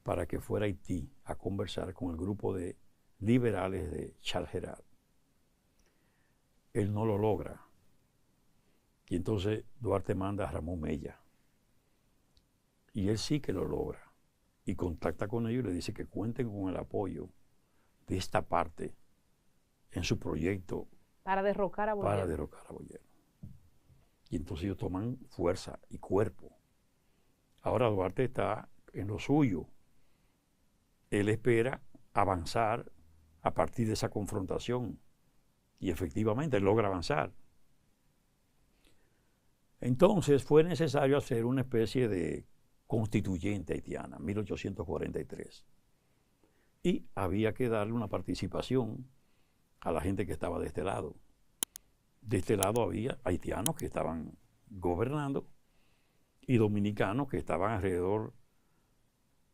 para que fuera a Haití a conversar con el grupo de liberales de Charles Herald. Él no lo logra. Y entonces Duarte manda a Ramón Mella. Y él sí que lo logra. Y contacta con ellos y le dice que cuenten con el apoyo de esta parte en su proyecto para derrocar a Boyer. Para derrocar a Boyer. Y entonces ellos toman fuerza y cuerpo. Ahora Duarte está en lo suyo. Él espera avanzar a partir de esa confrontación. Y efectivamente logra avanzar. Entonces fue necesario hacer una especie de constituyente haitiana, 1843. Y había que darle una participación a la gente que estaba de este lado. De este lado había haitianos que estaban gobernando y dominicanos que estaban alrededor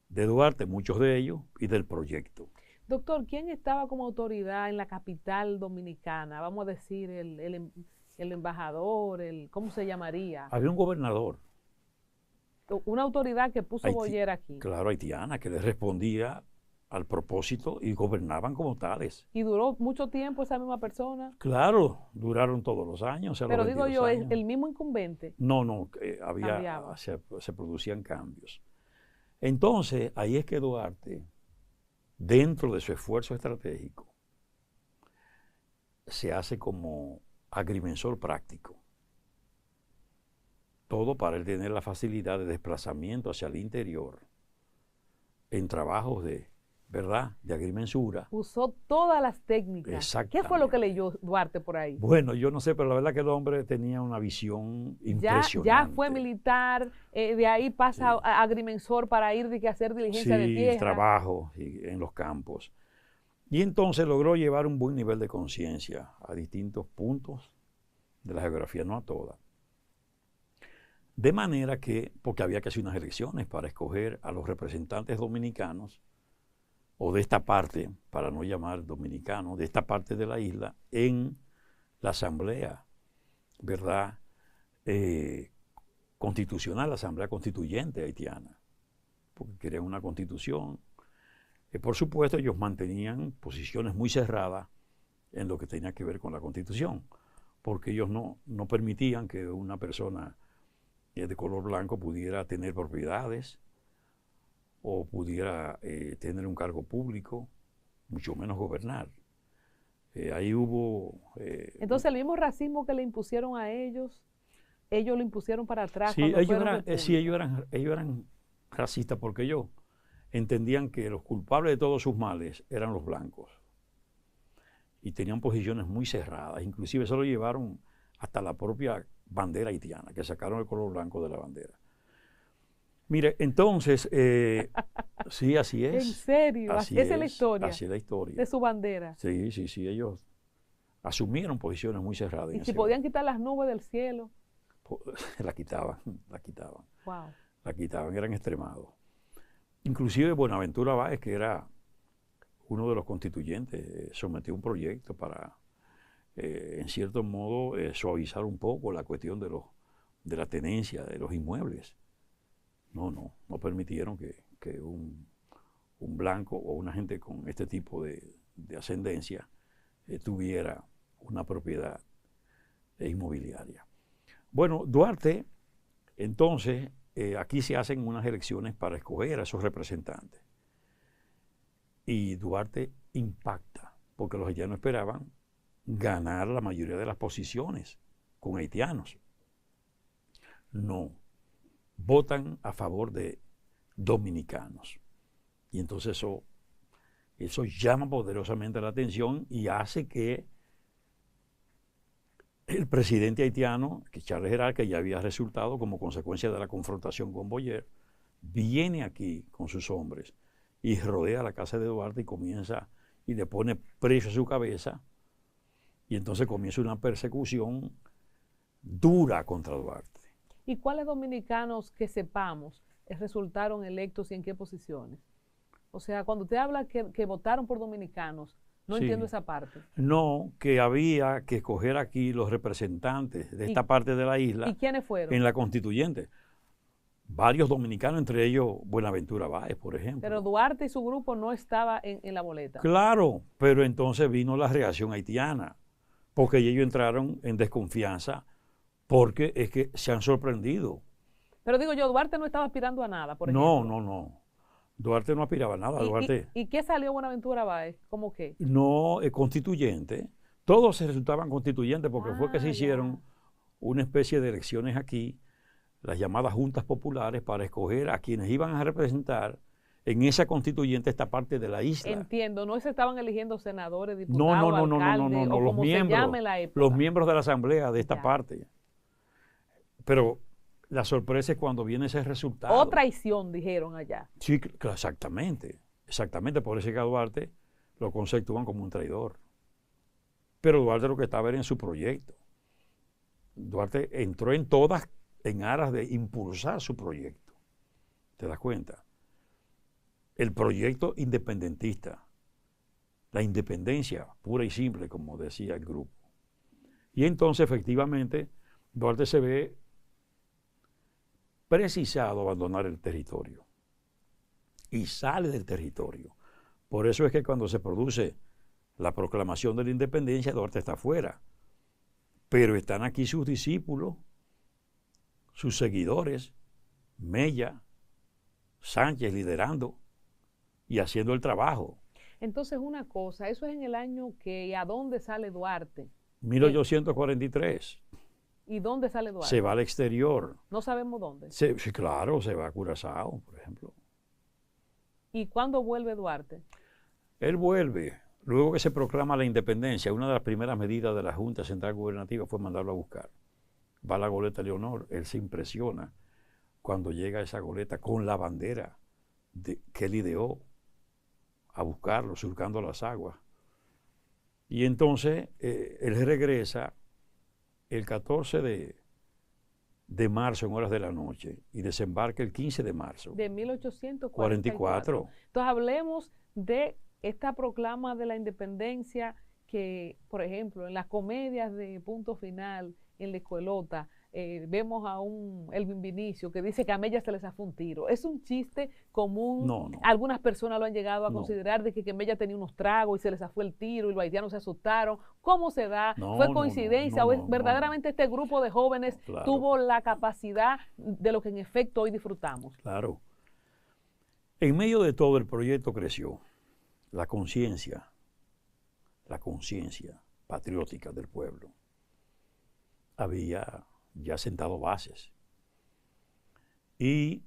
de Duarte, muchos de ellos, y del proyecto. Doctor, ¿quién estaba como autoridad en la capital dominicana? Vamos a decir, el embajador, ¿cómo se llamaría? Había un gobernador. Una autoridad que puso Boyer aquí. Claro, haitiana, que le respondía al propósito y gobernaban como tales. ¿Y duró mucho tiempo esa misma persona? Claro, duraron todos los años. Pero digo yo, ¿es el mismo incumbente? No, se producían cambios. Entonces, ahí es que Duarte, dentro de su esfuerzo estratégico, se hace como agrimensor práctico. Todo para él tener la facilidad de desplazamiento hacia el interior en trabajos de agrimensura. Usó todas las técnicas. Exactamente. ¿Qué fue lo que leyó Duarte por ahí? Bueno, yo no sé, pero la verdad que el hombre tenía una visión impresionante. Ya fue militar, de ahí pasa a agrimensor para ir a hacer diligencia de tierra. Trabajo en los campos. Y entonces logró llevar un buen nivel de conciencia a distintos puntos de la geografía, no a todas. De manera que, porque había que hacer unas elecciones para escoger a los representantes dominicanos, o de esta parte, para no llamar dominicanos, de esta parte de la isla, en la asamblea, ¿verdad? Constitucional, la asamblea constituyente haitiana, porque querían una constitución. Por supuesto, ellos mantenían posiciones muy cerradas en lo que tenía que ver con la constitución, porque ellos no permitían que una persona de color blanco pudiera tener propiedades o pudiera tener un cargo público, mucho menos gobernar. Ahí hubo... Entonces el mismo racismo que le impusieron a ellos lo impusieron para atrás. Sí, ellos eran racistas porque ellos entendían que los culpables de todos sus males eran los blancos. Y tenían posiciones muy cerradas, inclusive eso lo llevaron hasta la propia bandera haitiana, que sacaron el color blanco de la bandera. Mire, entonces, sí, así es. ¿En serio? Esa es la historia. Así es la historia. De su bandera. Sí, ellos asumieron posiciones muy cerradas. Y si podían quitar las nubes del cielo. La quitaban. Wow. La quitaban, eran extremados. Inclusive Buenaventura Báez, que era uno de los constituyentes, sometió un proyecto para, en cierto modo, suavizar un poco la cuestión de la tenencia de los inmuebles. No permitieron que un blanco o una gente con este tipo de ascendencia tuviera una propiedad inmobiliaria. Bueno, Duarte, entonces, aquí se hacen unas elecciones para escoger a esos representantes. Y Duarte impacta, porque los haitianos esperaban ganar la mayoría de las posiciones con haitianos. No, votan a favor de dominicanos. Y entonces eso llama poderosamente la atención y hace que el presidente haitiano, que Charles Herald, que ya había resultado como consecuencia de la confrontación con Boyer, viene aquí con sus hombres y rodea la casa de Duarte y comienza y le pone precio a su cabeza, y entonces comienza una persecución dura contra Duarte. ¿Y cuáles dominicanos que sepamos resultaron electos y en qué posiciones? O sea, cuando usted habla que votaron por dominicanos, no entiendo esa parte. No, que había que escoger aquí los representantes de esta parte de la isla. ¿Y quiénes fueron? En la constituyente. Varios dominicanos, entre ellos Buenaventura Báez, por ejemplo. Pero Duarte y su grupo no estaba en la boleta. Claro, pero entonces vino la reacción haitiana, porque ellos entraron en desconfianza, porque es que se han sorprendido. Pero digo yo, Duarte no estaba aspirando a nada, por ejemplo. No. Duarte no aspiraba a nada. Duarte ¿Y qué salió Buenaventura Báez? ¿Cómo qué? no es constituyente. Todos se resultaban constituyentes porque fue que se Ah, hicieron ya. una especie de elecciones aquí, las llamadas juntas populares, para escoger a quienes iban a representar en esa constituyente esta parte de la isla. Entiendo, no se estaban eligiendo senadores, No, no, diputados, no, no, no, no, no, alcaldes no, o como se llame en la los época. miembros de la asamblea de esta Ya. parte. Pero la sorpresa es cuando viene ese resultado. O traición, dijeron allá. Sí, exactamente, exactamente, por eso es que a Duarte lo conceptúan como un traidor. Pero Duarte lo que estaba era en su proyecto. Duarte entró en todas en aras de impulsar su proyecto. ¿Te das cuenta? El proyecto independentista, la independencia pura y simple, como decía el grupo. Y entonces, efectivamente, Duarte se ve precisado a abandonar el territorio y sale del territorio. Por eso es que cuando se produce la proclamación de la independencia, Duarte está afuera. Pero están aquí sus discípulos, sus seguidores, Mella, Sánchez liderando y haciendo el trabajo. Entonces, una cosa, eso es en el año que, ¿y a dónde sale Duarte? 1843. ¿Y dónde sale Duarte? Se va al exterior. No sabemos dónde. Sí, claro, se va a Curazao, por ejemplo. ¿Y cuándo vuelve Duarte? Él vuelve. Luego que se proclama la independencia, una de las primeras medidas de la Junta Central Gubernativa fue mandarlo a buscar. Va a la goleta Leonor, él se impresiona cuando llega a esa goleta con la bandera que él ideó a buscarlo, surcando las aguas. Y entonces él regresa el 14 de marzo en horas de la noche y desembarca el 15 de marzo. De 1844. 44. Entonces hablemos de esta proclama de la independencia que, por ejemplo, en las comedias de Punto Final, en La Escuelota, vemos a un Elvin Vinicio que dice que a Mella se les zafó un tiro. Es un chiste común. No, no. Algunas personas lo han llegado a No. considerar de que Mella tenía unos tragos y se les zafó el tiro y los haitianos se asustaron. ¿Cómo se da? No, ¿Fue no, coincidencia no, o no, verdaderamente este grupo de jóvenes Claro. tuvo la capacidad de lo que en efecto hoy disfrutamos? Claro. En medio de todo el proyecto creció la conciencia patriótica del pueblo. Había ya sentado bases. Y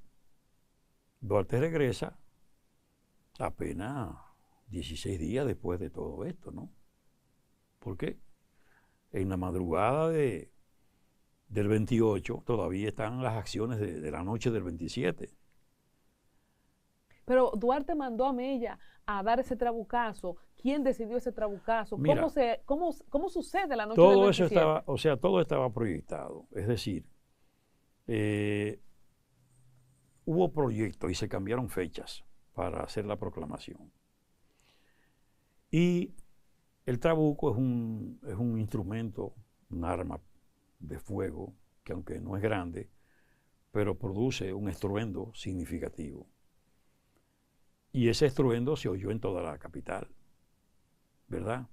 Duarte regresa apenas 16 días después de todo esto, ¿no? ¿Por qué? En la madrugada del 28 todavía están las acciones de la noche del 27. Pero Duarte mandó a Mella a dar ese trabucazo. ¿Quién decidió ese trabucazo? Mira, ¿Cómo sucede la noche todo del eso 27? estaba, o sea, todo estaba proyectado. Es decir, hubo proyectos y se cambiaron fechas para hacer la proclamación. Y el trabuco es un instrumento, un arma de fuego, que aunque no es grande, pero produce un estruendo significativo. Y ese estruendo se oyó en toda la capital, ¿verdad?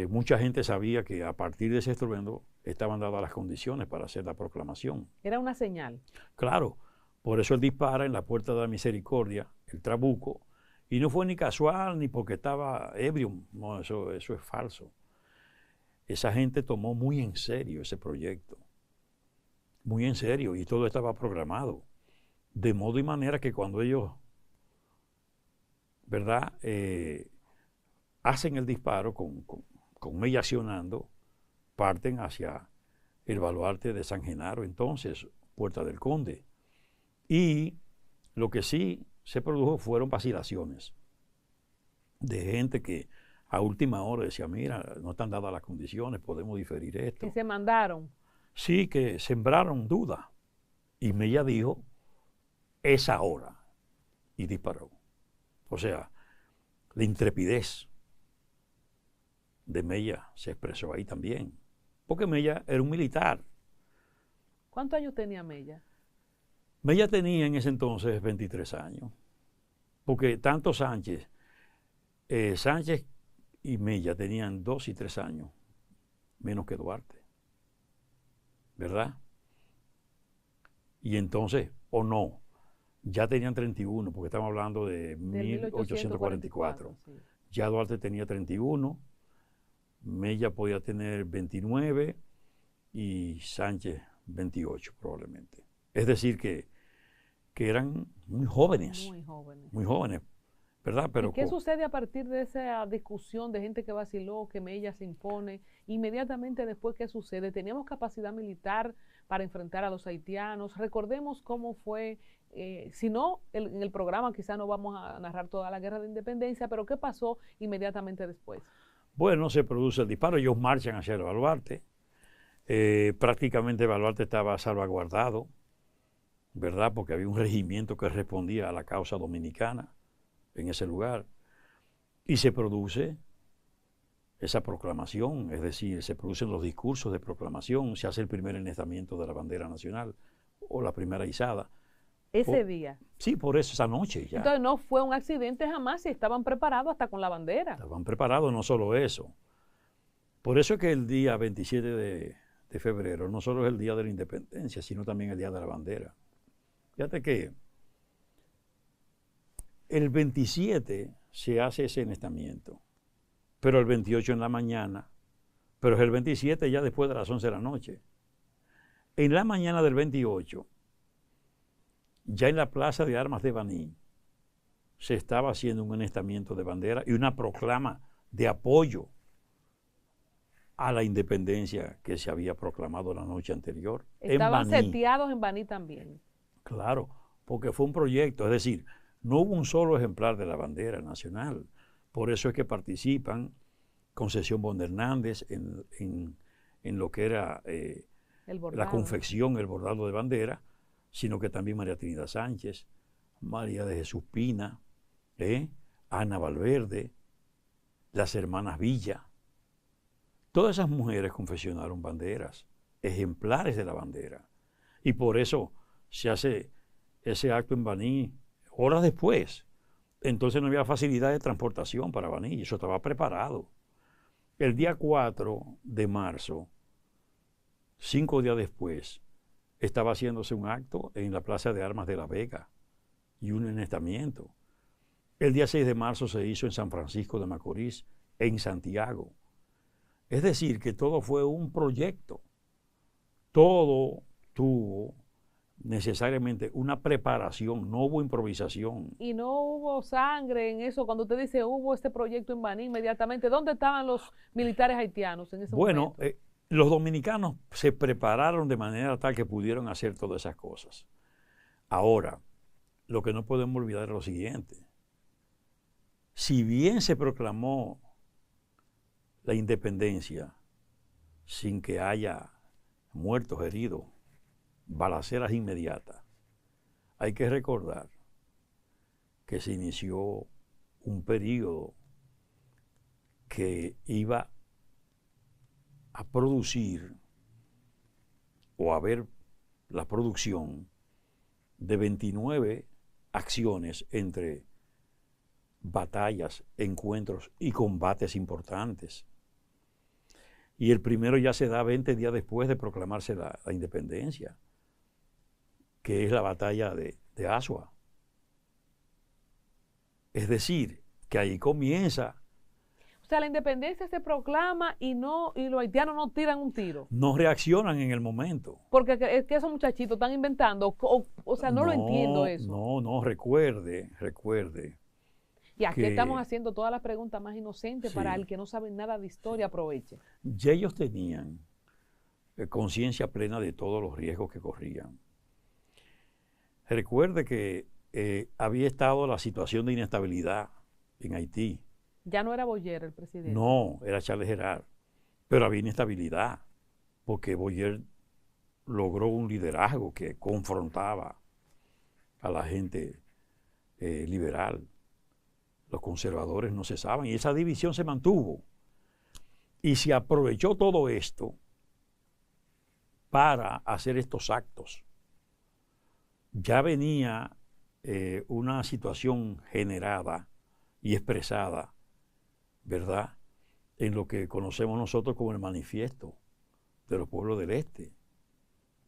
Mucha gente sabía que a partir de ese estruendo estaban dadas las condiciones para hacer la proclamación. Era una señal. Claro, por eso él dispara en la Puerta de la Misericordia, el trabuco, y no fue ni casual ni porque estaba ebrio, no, eso es falso. Esa gente tomó muy en serio ese proyecto, muy en serio, y todo estaba programado, de modo y manera que cuando ellos, ¿verdad?, hacen el disparo con Mella accionando, parten hacia el baluarte de San Genaro, entonces Puerta del Conde. Y lo que sí se produjo fueron vacilaciones de gente que a última hora decía, mira, no están dadas las condiciones, podemos diferir esto. Que se mandaron. Sí, que sembraron duda. Y Mella dijo, es ahora. Y disparó. O sea, la intrepidez de Mella se expresó ahí también. Porque Mella era un militar. ¿Cuántos años tenía Mella? Mella tenía en ese entonces 23 años. Porque tanto Sánchez y Mella tenían 2 y 3 años menos que Duarte. ¿Verdad? Y entonces, o no, ya tenían 31, porque estamos hablando de Del 1844. 1844, sí. Ya Duarte tenía 31, Mella podía tener 29 y Sánchez 28 probablemente. Es decir, que eran muy jóvenes, Muy jóvenes. ¿verdad? Pero ¿Y qué sucede a partir de esa discusión de gente que vaciló, que Mella se impone? Inmediatamente después, ¿qué sucede? ¿Teníamos capacidad militar para enfrentar a los haitianos? Recordemos cómo fue, si no, en el programa quizá no vamos a narrar toda la guerra de independencia, pero ¿qué pasó inmediatamente después? Bueno, se produce el disparo, ellos marchan hacia el Baluarte. Prácticamente Baluarte estaba salvaguardado, ¿verdad? Porque había un regimiento que respondía a la causa dominicana en ese lugar. Y se produce esa proclamación, es decir, se producen los discursos de proclamación, se hace el primer enestamiento de la bandera nacional o la primera izada. Ese día. Sí, por eso, esa noche ya. Entonces no fue un accidente jamás y estaban preparados hasta con la bandera. Estaban preparados, no solo eso. Por eso es que el día 27 de febrero no solo es el día de la independencia, sino también el día de la bandera. Fíjate que el 27 se hace ese enestamiento, pero el 28 en la mañana, pero es el 27 ya después de las 11 de la noche. En la mañana del 28, ya en la Plaza de Armas de Baní, se estaba haciendo un enestamiento de bandera y una proclama de apoyo a la independencia que se había proclamado la noche anterior. Estaban seteados en Baní también. Claro, porque fue un proyecto, es decir, no hubo un solo ejemplar de la bandera nacional. Por eso es que participan Concesión Bonde Hernández en lo que era la confección, el bordado de bandera, sino que también María Trinidad Sánchez, María de Jesús Pina, Ana Valverde, las hermanas Villa. Todas esas mujeres confeccionaron banderas, ejemplares de la bandera. Y por eso se hace ese acto en Baní horas después. Entonces no había facilidad de transportación para Baní, eso estaba preparado. El día 4 de marzo, 5 días después, estaba haciéndose un acto en la Plaza de Armas de La Vega y un enestamiento. El día 6 de marzo se hizo en San Francisco de Macorís, en Santiago. Es decir, que todo fue un proyecto. Todo tuvo necesariamente una preparación, no hubo improvisación. Y no hubo sangre en eso. Cuando usted dice hubo este proyecto en Baní inmediatamente, ¿dónde estaban los militares haitianos en ese momento? Bueno, los dominicanos se prepararon de manera tal que pudieron hacer todas esas cosas. Ahora, lo que no podemos olvidar es lo siguiente. Si bien se proclamó la independencia sin que haya muertos, heridos, balaceras inmediatas, hay que recordar que se inició un periodo que iba a producir o a ver la producción de 29 acciones entre batallas, encuentros y combates importantes. Y el primero ya se da 20 días después de proclamarse la independencia, que es la batalla de Azua. Es decir, que ahí comienza. O sea, la independencia se proclama y los haitianos no tiran un tiro. No reaccionan en el momento. Porque es que esos muchachitos están inventando, o sea, no lo entiendo eso. No, recuerde. Y aquí estamos haciendo todas las preguntas más inocentes para el que no sabe nada de historia, aproveche. Ya ellos tenían conciencia plena de todos los riesgos que corrían. Recuerde que había estado la situación de inestabilidad en Haití. Ya no era Boyer el presidente. No, era Charles Gerard. Pero había inestabilidad, porque Boyer logró un liderazgo que confrontaba a la gente liberal. Los conservadores no cesaban y esa división se mantuvo. Y se aprovechó todo esto para hacer estos actos. Ya venía una situación generada y expresada, ¿verdad?, en lo que conocemos nosotros como el manifiesto de los pueblos del Este,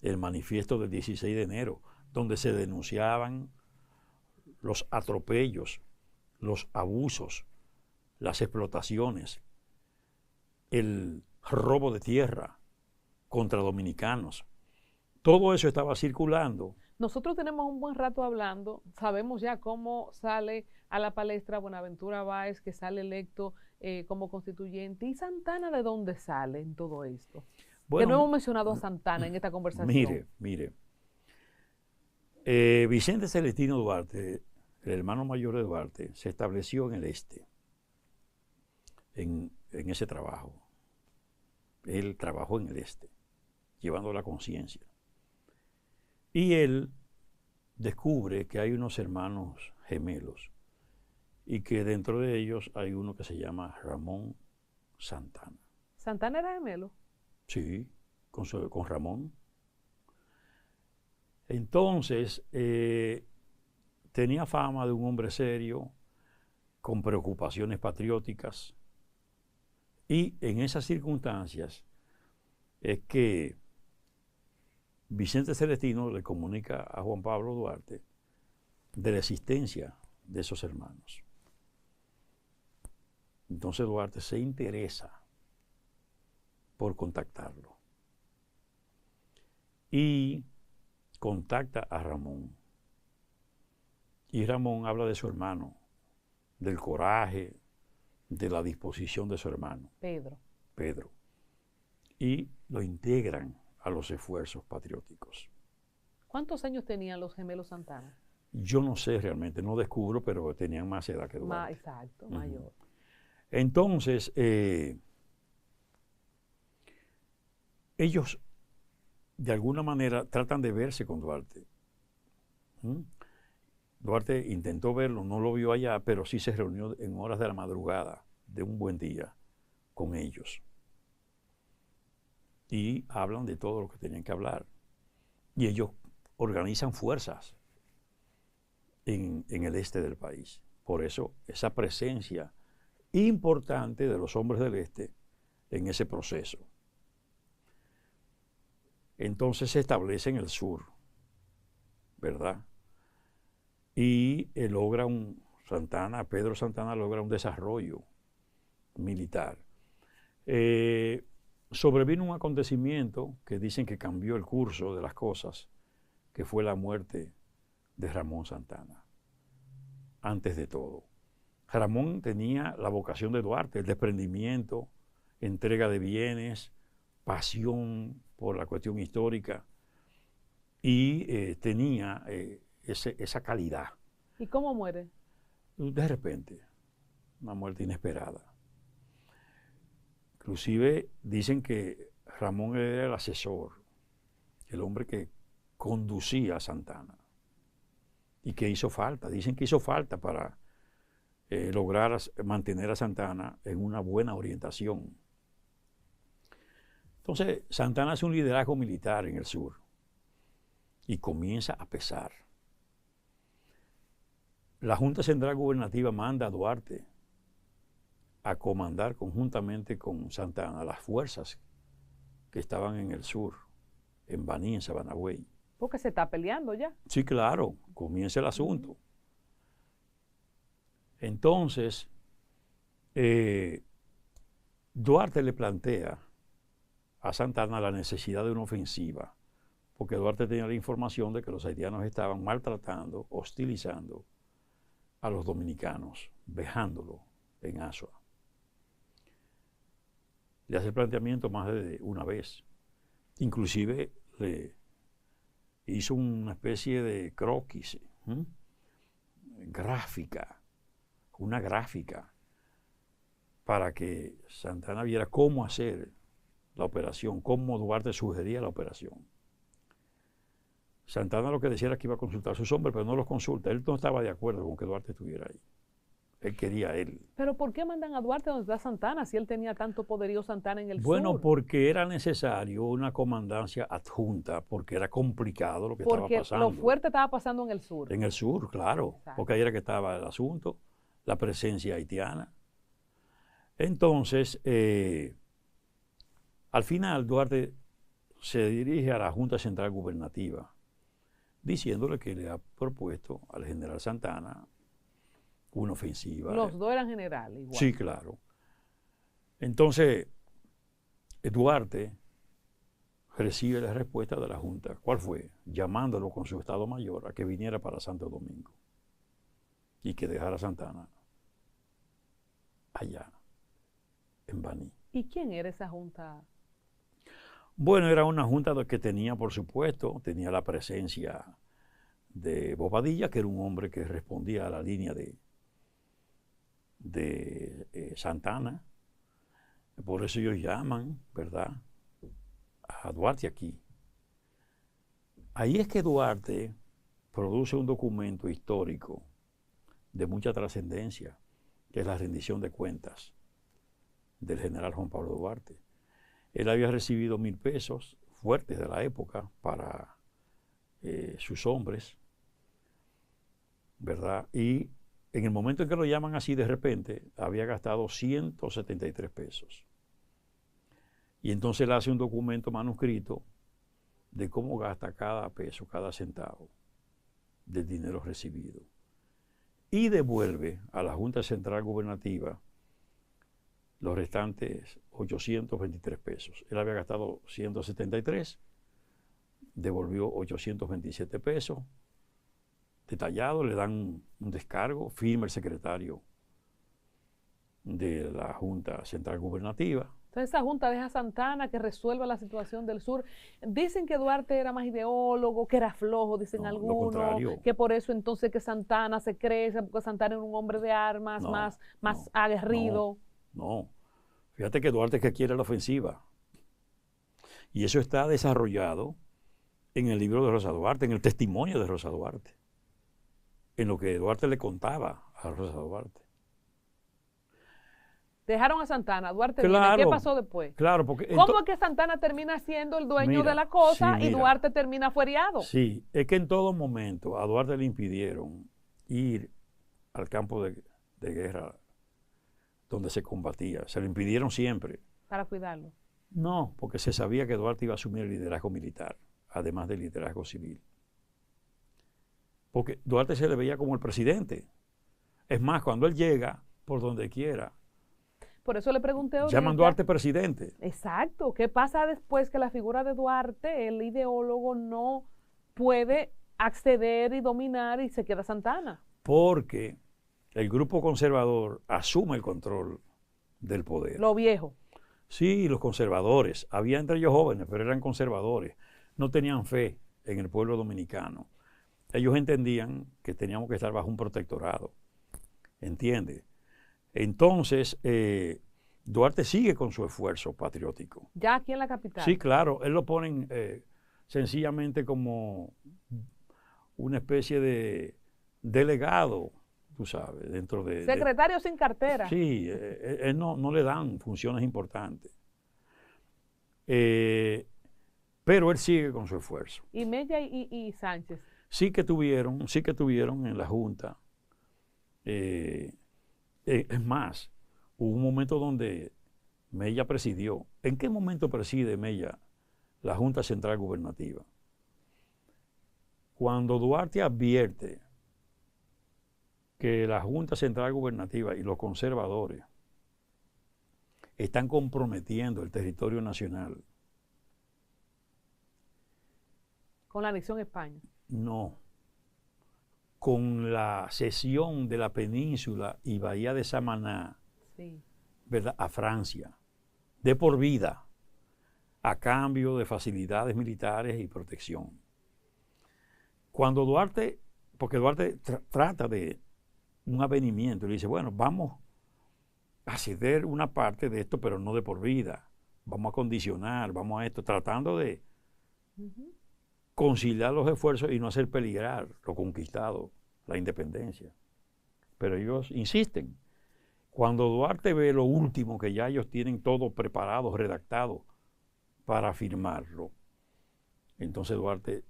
el manifiesto del 16 de enero, donde se denunciaban los atropellos, los abusos, las explotaciones, el robo de tierra contra dominicanos. Todo eso estaba circulando. Nosotros tenemos un buen rato hablando, sabemos ya cómo sale a la palestra Buenaventura Báez, que sale electo como constituyente. ¿Y Santana de dónde sale en todo esto? Bueno, que no hemos mencionado a Santana en esta conversación. Mire. Vicente Celestino Duarte, el hermano mayor de Duarte, se estableció en el este, en ese trabajo. Él trabajó en el este, llevando la conciencia. Y él descubre que hay unos hermanos gemelos y que dentro de ellos hay uno que se llama Ramón Santana. ¿Santana era gemelo? Sí, con Ramón. Entonces, tenía fama de un hombre serio, con preocupaciones patrióticas, y en esas circunstancias es que Vicente Celestino le comunica a Juan Pablo Duarte de la existencia de esos hermanos. Entonces Duarte se interesa por contactarlo y contacta a Ramón. Y Ramón habla de su hermano, del coraje, de la disposición de su hermano. Pedro. Y lo integran a los esfuerzos patrióticos. ¿Cuántos años tenían los gemelos Santana? Yo no sé realmente, no descubro, pero tenían más edad que Duarte. Exacto, mayor. Entonces, ellos de alguna manera tratan de verse con Duarte. Duarte intentó verlo, no lo vio allá, pero sí se reunió en horas de la madrugada de un buen día con ellos. Y hablan de todo lo que tenían que hablar. Y ellos organizan fuerzas en el este del país. Por eso, esa presencia importante de los hombres del este en ese proceso. Entonces se establece en el sur, ¿verdad? Y Pedro Santana logra un desarrollo militar. Sobrevino un acontecimiento que dicen que cambió el curso de las cosas, que fue la muerte de Ramón Santana. Antes de todo, Ramón tenía la vocación de Duarte, el desprendimiento, entrega de bienes, pasión por la cuestión histórica, y tenía esa calidad. ¿Y cómo muere? De repente, una muerte inesperada. Inclusive dicen que Ramón era el asesor, el hombre que conducía a Santana, y que hizo falta, dicen que hizo falta para lograr mantener a Santana en una buena orientación. Entonces, Santana hace un liderazgo militar en el sur y comienza a pesar. La Junta Central Gubernativa manda a Duarte a comandar conjuntamente con Santana las fuerzas que estaban en el sur, en Baní, en Sabanagüey. Porque se está peleando ya. Sí, claro, comienza el asunto. Entonces, Duarte le plantea a Santana la necesidad de una ofensiva, porque Duarte tenía la información de que los haitianos estaban maltratando, hostilizando a los dominicanos, vejándolo en Asua. Le hace el planteamiento más de una vez. Inclusive le hizo una especie de croquis, una gráfica, para que Santana viera cómo hacer la operación, cómo Duarte sugería la operación. Santana lo que decía era que iba a consultar a sus hombres, pero no los consulta. Él no estaba de acuerdo con que Duarte estuviera ahí. Él quería a él. ¿Pero por qué mandan a Duarte donde está Santana si él tenía tanto poderío Santana en el sur? Bueno, porque era necesario una comandancia adjunta, porque era complicado lo que estaba pasando. Porque lo fuerte estaba pasando en el sur. En el sur, claro. Exacto. Porque ahí era que estaba el asunto, la presencia haitiana. Entonces, al final Duarte se dirige a la Junta Central Gubernativa diciéndole que le ha propuesto al general Santana una ofensiva. Los dos eran generales, igual. Sí, claro. Entonces, Duarte recibe la respuesta de la Junta. ¿Cuál fue? Llamándolo con su Estado Mayor a que viniera para Santo Domingo y que dejara Santana allá, en Baní. ¿Y quién era esa Junta? Bueno, era una Junta que tenía, por supuesto, tenía la presencia de Bobadilla, que era un hombre que respondía a la línea de Santana. Por eso ellos llaman, ¿verdad?, a Duarte aquí. Ahí es que Duarte produce un documento histórico de mucha trascendencia, que es la rendición de cuentas del general Juan Pablo Duarte. Él había recibido 1.000 pesos fuertes de la época para sus hombres, ¿verdad? Y en el momento en que lo llaman así, de repente, había gastado 173 pesos. Y entonces él hace un documento manuscrito de cómo gasta cada peso, cada centavo del dinero recibido. Y devuelve a la Junta Central Gubernativa los restantes 823 pesos. Él había gastado 173, devolvió 827 pesos. Detallado, le dan un descargo, firma el secretario de la Junta Central Gubernativa. Entonces esa Junta deja a Santana que resuelva la situación del sur. Dicen que Duarte era más ideólogo, que era flojo, dicen No, lo algunos, contrario. que por eso entonces que Santana se crece, porque Santana era un hombre de armas, No, más no, aguerrido. No, fíjate que Duarte es que quiere la ofensiva. Y eso está desarrollado en el libro de Rosa Duarte, en el testimonio de Rosa Duarte, en lo que Duarte le contaba a Rosa Duarte. Dejaron a Santana, Duarte Claro, viene. ¿Qué pasó después? Claro, porque ¿Cómo es que Santana termina siendo el dueño de la cosa y Duarte termina fueriado? Sí, es que en todo momento a Duarte le impidieron ir al campo de guerra donde se combatía. Se lo impidieron siempre. Para cuidarlo. No, porque se sabía que Duarte iba a asumir el liderazgo militar, además del liderazgo civil. Porque Duarte se le veía como el presidente. Es más, cuando él llega, por donde quiera, por eso le pregunté ahorita. llaman Duarte presidente. Exacto. ¿Qué pasa después que la figura de Duarte, el ideólogo, no puede acceder y dominar y se queda Santana? Porque el grupo conservador asume el control del poder. Lo viejo. Sí, los conservadores. Había entre ellos jóvenes, pero eran conservadores. No tenían fe en el pueblo dominicano. Ellos entendían que teníamos que estar bajo un protectorado. ¿Entiendes? Entonces, Duarte sigue con su esfuerzo patriótico. Ya aquí en la capital. Sí, claro. Él lo ponen sencillamente como una especie de delegado, tú sabes, dentro de... Secretario sin cartera. Sí, él no le dan funciones importantes. Pero él sigue con su esfuerzo. ¿Y Mella y Sánchez? Sí que tuvieron en la Junta. Es más, hubo un momento donde Mella presidió. ¿En qué momento preside Mella la Junta Central Gubernativa? Cuando Duarte advierte que la Junta Central Gubernativa y los conservadores están comprometiendo el territorio nacional. ¿Con la anexión a España? No. Con la cesión de la península y Bahía de Samaná, sí, ¿verdad?, a Francia, de por vida, a cambio de facilidades militares y protección. Cuando Duarte, porque Duarte trata de un avenimiento, y le dice, bueno, vamos a ceder una parte de esto, pero no de por vida. Vamos a condicionar, vamos a esto, tratando de conciliar los esfuerzos y no hacer peligrar lo conquistado, la independencia. Pero ellos insisten. Cuando Duarte ve lo último, que ya ellos tienen todo preparado, redactado para firmarlo, entonces Duarte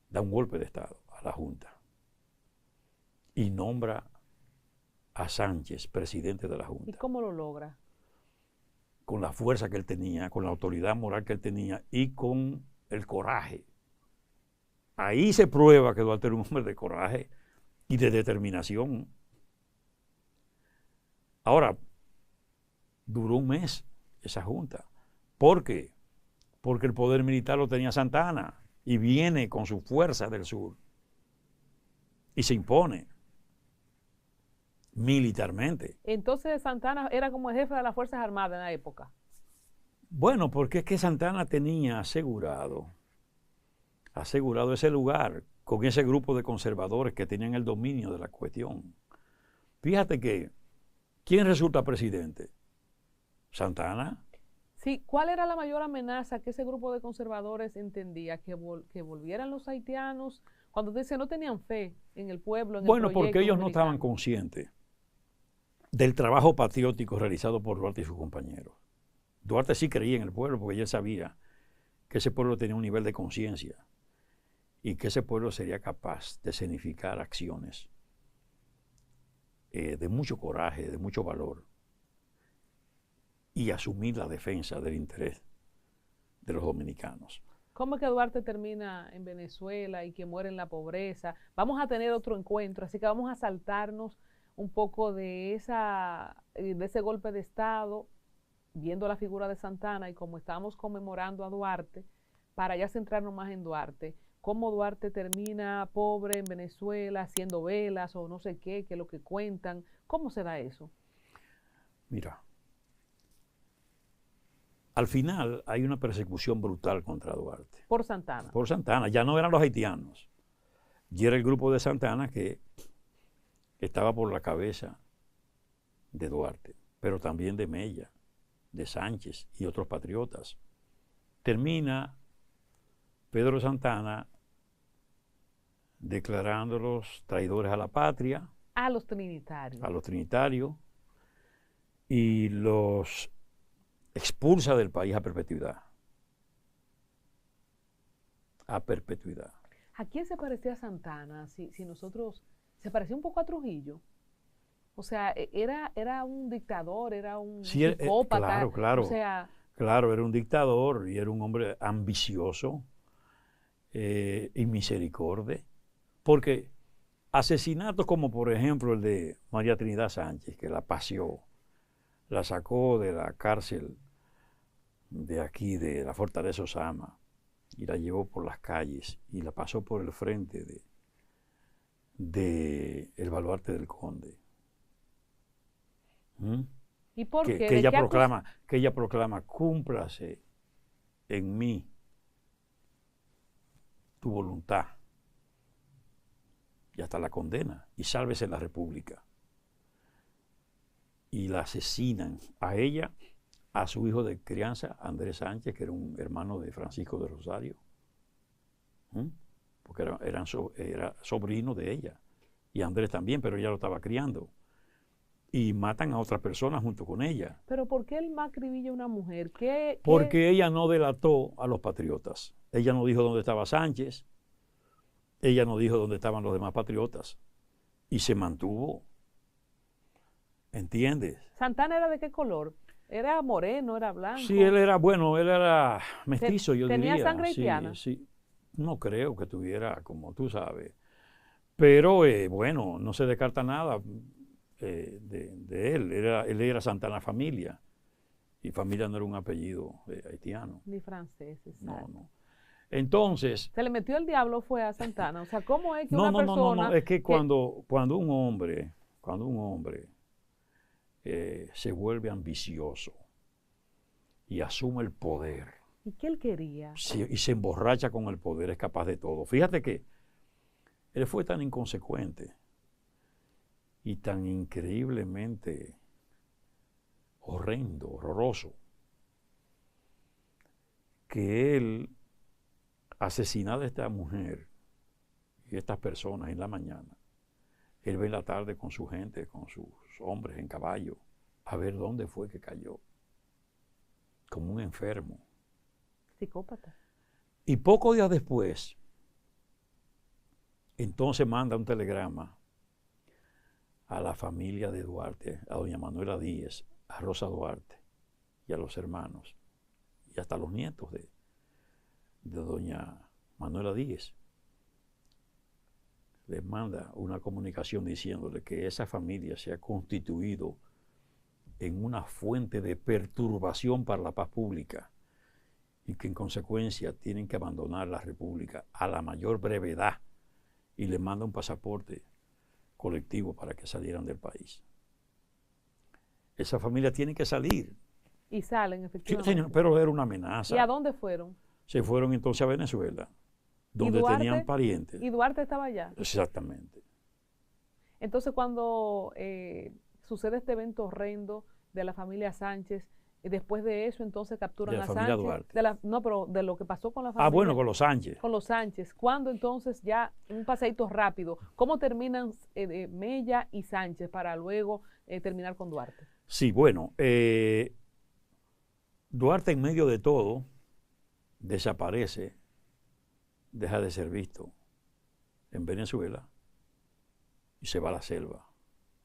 da un golpe de Estado a la Junta y nombra a Sánchez presidente de la Junta. ¿Y cómo lo logra? Con la fuerza que él tenía, con la autoridad moral que él tenía y con el coraje ahí se prueba que Duarte era un hombre de coraje y de determinación. Ahora, duró un mes esa junta. ¿Por qué? Porque el poder militar lo tenía Santa Anna y viene con su fuerza del sur y se impone militarmente. Entonces Santa Anna era como el jefe de las Fuerzas Armadas en la época. Bueno, porque es que Santa Anna tenía asegurado ese lugar con ese grupo de conservadores que tenían el dominio de la cuestión. Fíjate que, ¿quién resulta presidente? Santa Anna. Sí, ¿cuál era la mayor amenaza que ese grupo de conservadores entendía? Que volvieran los haitianos, cuando dice no tenían fe en el pueblo, en Bueno, el proyecto porque ellos no dominicano. estaban conscientes del trabajo patriótico realizado por Duarte y sus compañeros. Duarte sí creía en el pueblo porque él sabía que ese pueblo tenía un nivel de conciencia y que ese pueblo sería capaz de escenificar acciones de mucho coraje, de mucho valor y asumir la defensa del interés de los dominicanos. ¿Cómo es que Duarte termina en Venezuela y que muere en la pobreza? Vamos a tener otro encuentro, así que vamos a saltarnos un poco de ese golpe de Estado, viendo la figura de Santa Anna y como estamos conmemorando a Duarte, para ya centrarnos más en Duarte. Cómo Duarte termina pobre en Venezuela, haciendo velas o no sé qué, que es lo que cuentan. ¿Cómo se da eso? Mira, al final hay una persecución brutal contra Duarte. Por Santa Anna. Por Santa Anna. Ya no eran los haitianos. Y era el grupo de Santa Anna que estaba por la cabeza de Duarte, pero también de Mella, de Sánchez y otros patriotas. Termina Pedro Santana declarándolos traidores a la patria. A los trinitarios. A los trinitarios. Y los expulsa del país a perpetuidad. A perpetuidad. ¿A quién se parecía Santa Anna? Si nosotros, se parecía un poco a Trujillo. O sea, era un dictador, era un psicópata. Claro. O sea, claro, era un dictador y era un hombre ambicioso y misericorde. Porque asesinatos como por ejemplo el de María Trinidad Sánchez, que la paseó, la sacó de la cárcel de aquí, de la Fortaleza Osama, y la llevó por las calles y la pasó por el frente de el baluarte del Conde. ¿Y por qué? Que ella proclama, cúmplase en mí tu voluntad. Y hasta la condena. Y sálvese la República. Y la asesinan a ella, a su hijo de crianza, Andrés Sánchez, que era un hermano de Francisco de Rosario. Porque era sobrino de ella. Y Andrés también, pero ella lo estaba criando. Y matan a otra persona junto con ella. ¿Pero por qué el macribilla a una mujer? Porque ella no delató a los patriotas. Ella no dijo dónde estaba Sánchez. Ella no dijo dónde estaban los demás patriotas. Y se mantuvo. ¿Entiendes? ¿Santa Anna era de qué color? ¿Era moreno, era blanco? Sí, él era mestizo, yo diría. ¿Tenía sangre haitiana? Sí. No creo que tuviera, como tú sabes. Pero bueno, no se descarta nada de él. Él era Santa Anna familia. Y familia no era un apellido haitiano. Ni francés, exacto. No. Entonces... Se le metió el diablo fue a Santa Anna. O sea, ¿cómo es que una persona... No, es que cuando un hombre se vuelve ambicioso y asume el poder. ¿Y qué él quería? Y se emborracha con el poder, es capaz de todo. Fíjate que él fue tan inconsecuente y tan increíblemente horrendo, horroroso, que él asesinaba a esta mujer y estas personas en la mañana. Él va en la tarde con su gente, con sus hombres en caballo, a ver dónde fue que cayó. Como un enfermo. Psicópata. Y pocos días después, entonces manda un telegrama a la familia de Duarte, a doña Manuela Díez, a Rosa Duarte y a los hermanos, y hasta los nietos de doña Manuela Díez, les manda una comunicación diciéndole que esa familia se ha constituido en una fuente de perturbación para la paz pública y que en consecuencia tienen que abandonar la República a la mayor brevedad, y les manda un pasaporte colectivo para que salieran del país. Esa familia tiene que salir. Y salen, Sí, efectivamente. señor, pero era una amenaza. ¿Y a dónde fueron? Se fueron entonces a Venezuela, donde Duarte? tenían parientes. ¿Y Duarte estaba allá? Exactamente. Entonces, cuando sucede este evento horrendo de la familia Sánchez, y después de eso, entonces capturan De la a familia Sánchez. Duarte. No, pero de lo que pasó con la familia. Ah, bueno, con los Sánchez. Con los Sánchez. ¿Cuándo entonces ya, un paseíto rápido, cómo terminan Mella y Sánchez para luego terminar con Duarte? Sí, bueno, Duarte en medio de todo desaparece, deja de ser visto en Venezuela y se va a la selva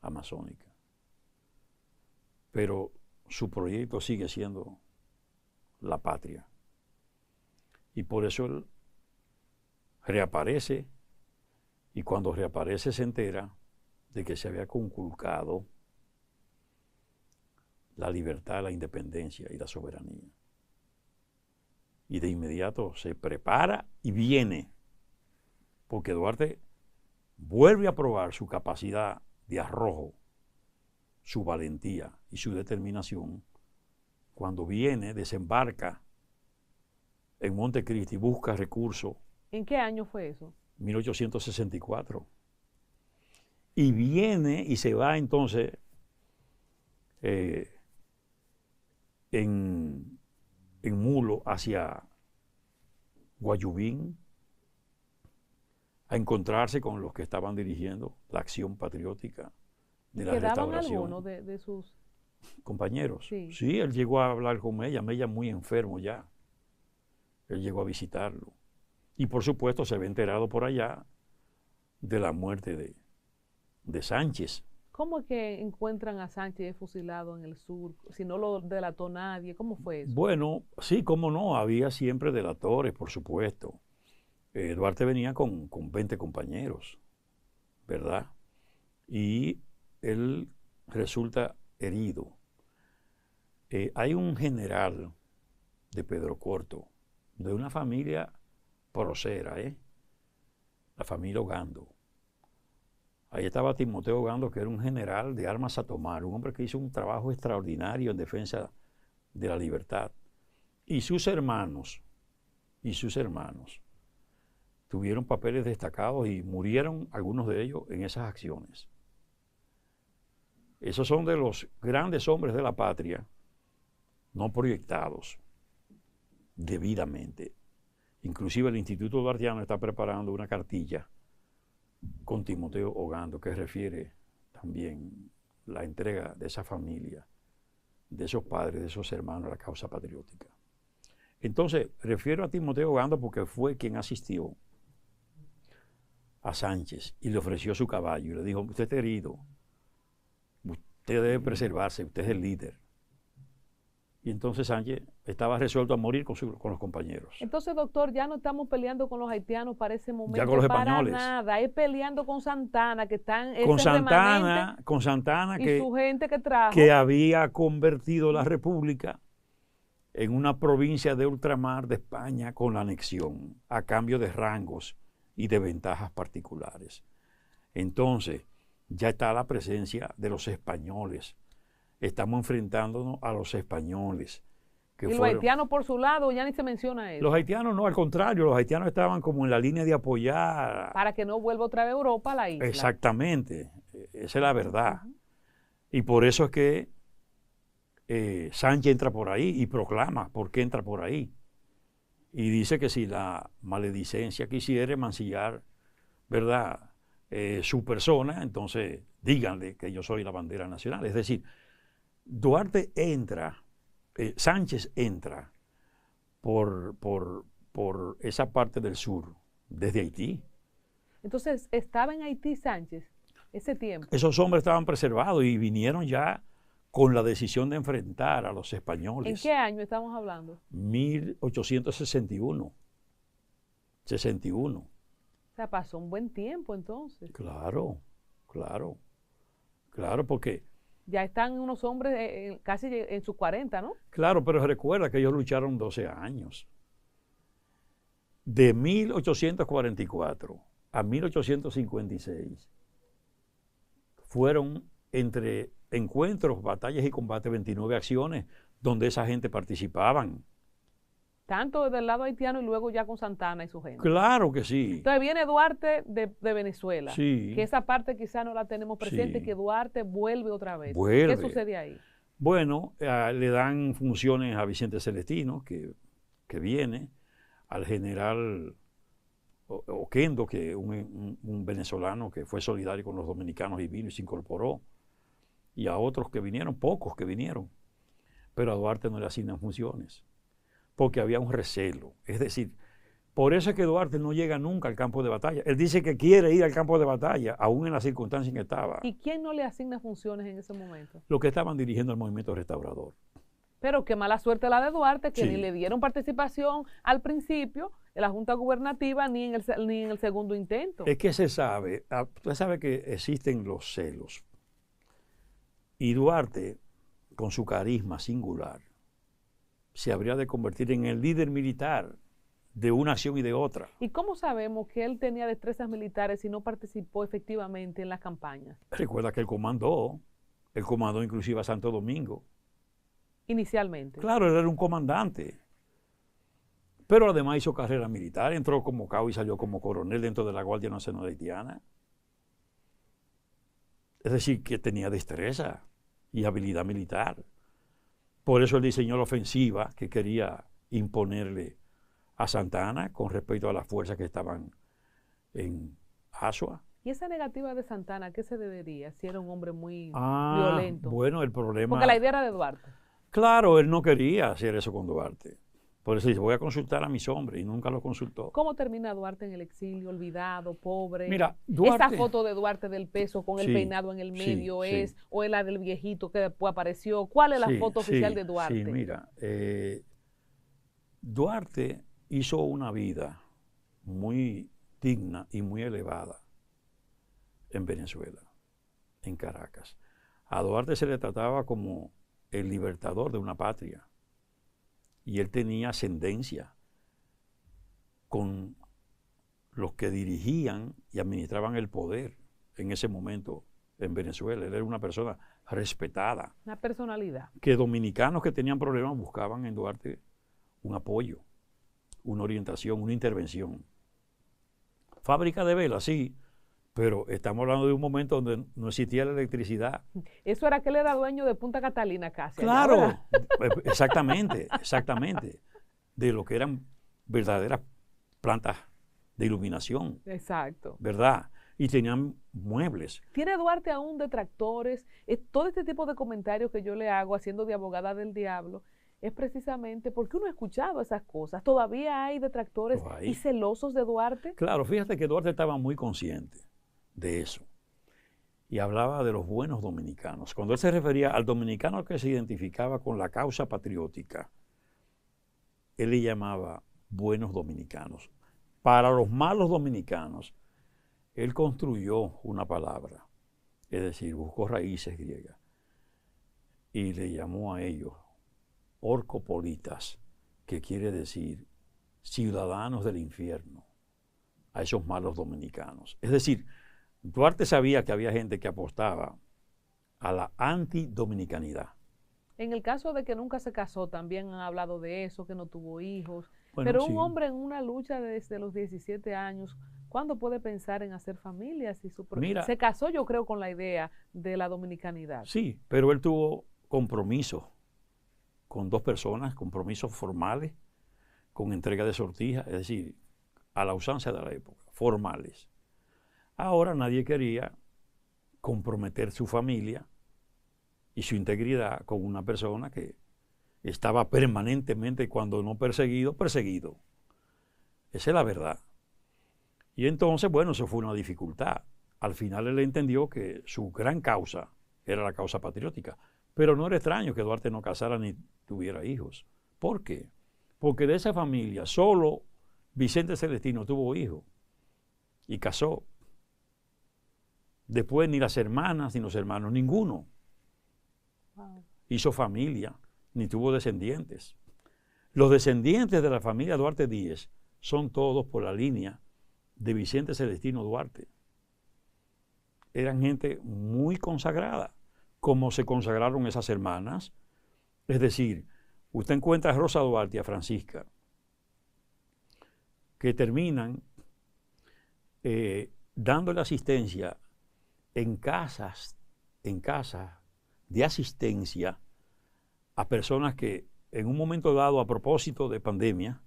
amazónica. Pero su proyecto sigue siendo la patria. Y por eso él reaparece, y cuando reaparece se entera de que se había conculcado la libertad, la independencia y la soberanía. Y de inmediato se prepara y viene, porque Duarte vuelve a probar su capacidad de arrojo, su valentía y su determinación cuando viene, desembarca en Montecristi, busca recursos. ¿En qué año fue eso? 1864. Y viene y se va entonces en mulo hacia Guayubín a encontrarse con los que estaban dirigiendo la acción patriótica de la ¿Quedaban restauración. algunos de sus Compañeros. Sí. Sí, él llegó a hablar con Mella muy enfermo ya. Él llegó a visitarlo. Y por supuesto se había enterado por allá de la muerte de Sánchez. ¿Cómo es que encuentran a Sánchez fusilado en el sur? Si no lo delató nadie, ¿cómo fue eso? Bueno, sí, cómo no, había siempre delatores, por supuesto. Duarte venía con 20 compañeros, ¿verdad? Y él resulta herido. Hay un general de Pedro Corto, de una familia próspera, la familia Ogando. Ahí estaba Timoteo Ogando, que era un general de armas a tomar, un hombre que hizo un trabajo extraordinario en defensa de la libertad. Y sus hermanos tuvieron papeles destacados y murieron algunos de ellos en esas acciones. Esos son de los grandes hombres de la patria, no proyectados debidamente. Inclusive el Instituto Duartiano está preparando una cartilla con Timoteo Ogando que refiere también la entrega de esa familia, de esos padres, de esos hermanos a la causa patriótica. Entonces, refiero a Timoteo Ogando porque fue quien asistió a Sánchez y le ofreció su caballo y le dijo: usted está herido, usted debe preservarse, usted es el líder. Y entonces Sánchez estaba resuelto a morir con los compañeros. Entonces, doctor, ya no estamos peleando con los haitianos para ese momento. Ya con los para españoles. Nada, es peleando con Santana, que están Con Santana y su gente que trajo. que había convertido la República en una provincia de ultramar de España con la anexión, a cambio de rangos y de ventajas particulares. Entonces, ya está la presencia de los españoles. Estamos enfrentándonos a los españoles. Y los haitianos por su lado, ya ni se menciona eso. Los haitianos no, al contrario, los haitianos estaban como en la línea de apoyar. Para que no vuelva otra vez Europa a la isla. Exactamente, esa es la verdad. Y por eso es que Sánchez entra por ahí y proclama por qué entra por ahí. Y dice que si la maledicencia quisiere mancillar, ¿verdad?, su persona, entonces díganle que yo soy la bandera nacional. Es decir, Duarte entra, Sánchez entra por esa parte del sur, desde Haití. Entonces, ¿estaba en Haití Sánchez ese tiempo? Esos hombres estaban preservados y vinieron ya con la decisión de enfrentar a los españoles. ¿En qué año estamos hablando? 1861. 61. O sea, pasó un buen tiempo entonces. Claro, claro, claro, porque, Ya están unos hombres casi en sus 40, ¿no? claro, pero recuerda que ellos lucharon 12 años. De 1844 a 1856 fueron entre encuentros, batallas y combates 29 acciones donde esa gente participaban. Tanto del lado haitiano y luego ya con Santana y su gente. Claro que sí. Entonces viene Duarte de Venezuela, Sí. que esa parte quizá no la tenemos presente, Sí. que Duarte vuelve otra vez. Vuelve. ¿Qué sucede ahí? Bueno, le dan funciones a Vicente Celestino, que viene, al general Oquendo, que un venezolano que fue solidario con los dominicanos y vino y se incorporó, y a otros que vinieron, pocos que vinieron, pero a Duarte no le asignan funciones, porque había un recelo. Es decir, por eso es que Duarte no llega nunca al campo de batalla. Él dice que quiere ir al campo de batalla, aún en las circunstancias en que estaba. ¿Y quién no le asigna funciones en ese momento? Los que estaban dirigiendo el movimiento restaurador. Pero qué mala suerte la de Duarte, que Sí. ni le dieron participación al principio en la Junta Gubernativa ni en el segundo intento. Es que se sabe, usted sabe que existen los celos. Y Duarte, con su carisma singular, se habría de convertir en el líder militar de una acción y de otra. ¿Y cómo sabemos que él tenía destrezas militares y no participó efectivamente en las campañas? Recuerda que él comandó inclusive a Santo Domingo. Inicialmente. Claro, él era un comandante. Pero además hizo carrera militar, entró como cabo y salió como coronel dentro de la Guardia Nacional Haitiana. Es decir, que tenía destreza y habilidad militar. Por eso él diseñó la ofensiva que quería imponerle a Santana con respecto a las fuerzas que estaban en Asua. ¿Y esa negativa de Santana a qué se debería? Si era un hombre muy violento. Bueno, el problema... Porque la idea era de Duarte. Claro, él no quería hacer eso con Duarte. Por eso dice, voy a consultar a mis hombres, y nunca lo consultó. ¿Cómo termina Duarte en el exilio, olvidado, pobre? Mira, Duarte... Esa foto de Duarte del peso con el Sí, peinado en el medio sí. o es la del viejito que después apareció. ¿Cuál es la foto oficial de Duarte? Sí, mira, Duarte hizo una vida muy digna y muy elevada en Venezuela, en Caracas. A Duarte se le trataba como el libertador de una patria. Y él tenía ascendencia con los que dirigían y administraban el poder en ese momento en Venezuela. Él era una persona respetada. Una personalidad. Que dominicanos que tenían problemas buscaban en Duarte un apoyo, una orientación, una intervención. Fábrica de velas, sí, pero estamos hablando de un momento donde no existía la electricidad. Eso era que él era dueño de Punta Catalina casi. Claro, allá, exactamente, de lo que eran verdaderas plantas de iluminación, Exacto. ¿verdad? Y tenían muebles. ¿Tiene Duarte aún detractores? Todo este tipo de comentarios que yo le hago haciendo de abogada del diablo es precisamente porque uno ha escuchado esas cosas. ¿Todavía hay detractores y celosos de Duarte? Claro, fíjate que Duarte estaba muy consciente de eso. Y hablaba de los buenos dominicanos. Cuando él se refería al dominicano que se identificaba con la causa patriótica, él le llamaba buenos dominicanos. Para los malos dominicanos, él construyó una palabra, es decir, buscó raíces griegas y le llamó a ellos orcopolitas, que quiere decir ciudadanos del infierno, a esos malos dominicanos. Es decir, Duarte sabía que había gente que apostaba a la antidominicanidad. En el caso de que nunca se casó, también han hablado de eso, que no tuvo hijos. Bueno, pero sí. un hombre en una lucha desde los 17 años, ¿cuándo puede pensar en hacer familia? Mira, se casó, yo creo, con la idea de la dominicanidad. Sí, pero él tuvo compromisos con dos personas, compromisos formales, con entrega de sortijas, es decir, a la usanza de la época, formales. Ahora nadie quería comprometer su familia y su integridad con una persona que estaba permanentemente, cuando no perseguido, perseguido. Esa es la verdad. Y entonces, bueno, eso fue una dificultad. Al final él entendió que su gran causa era la causa patriótica. Pero no era extraño que Duarte no casara ni tuviera hijos. ¿Por qué? Porque de esa familia solo Vicente Celestino tuvo hijos. y casó. Después ni las hermanas ni los hermanos, ninguno hizo familia, ni tuvo descendientes. Los descendientes de la familia Duarte Díez son todos por la línea de Vicente Celestino Duarte. Eran gente muy consagrada, como se consagraron esas hermanas. Es decir, usted encuentra a Rosa Duarte y a Francisca, que terminan dándole asistencia en casas de asistencia a personas que en un momento dado, a propósito de pandemia,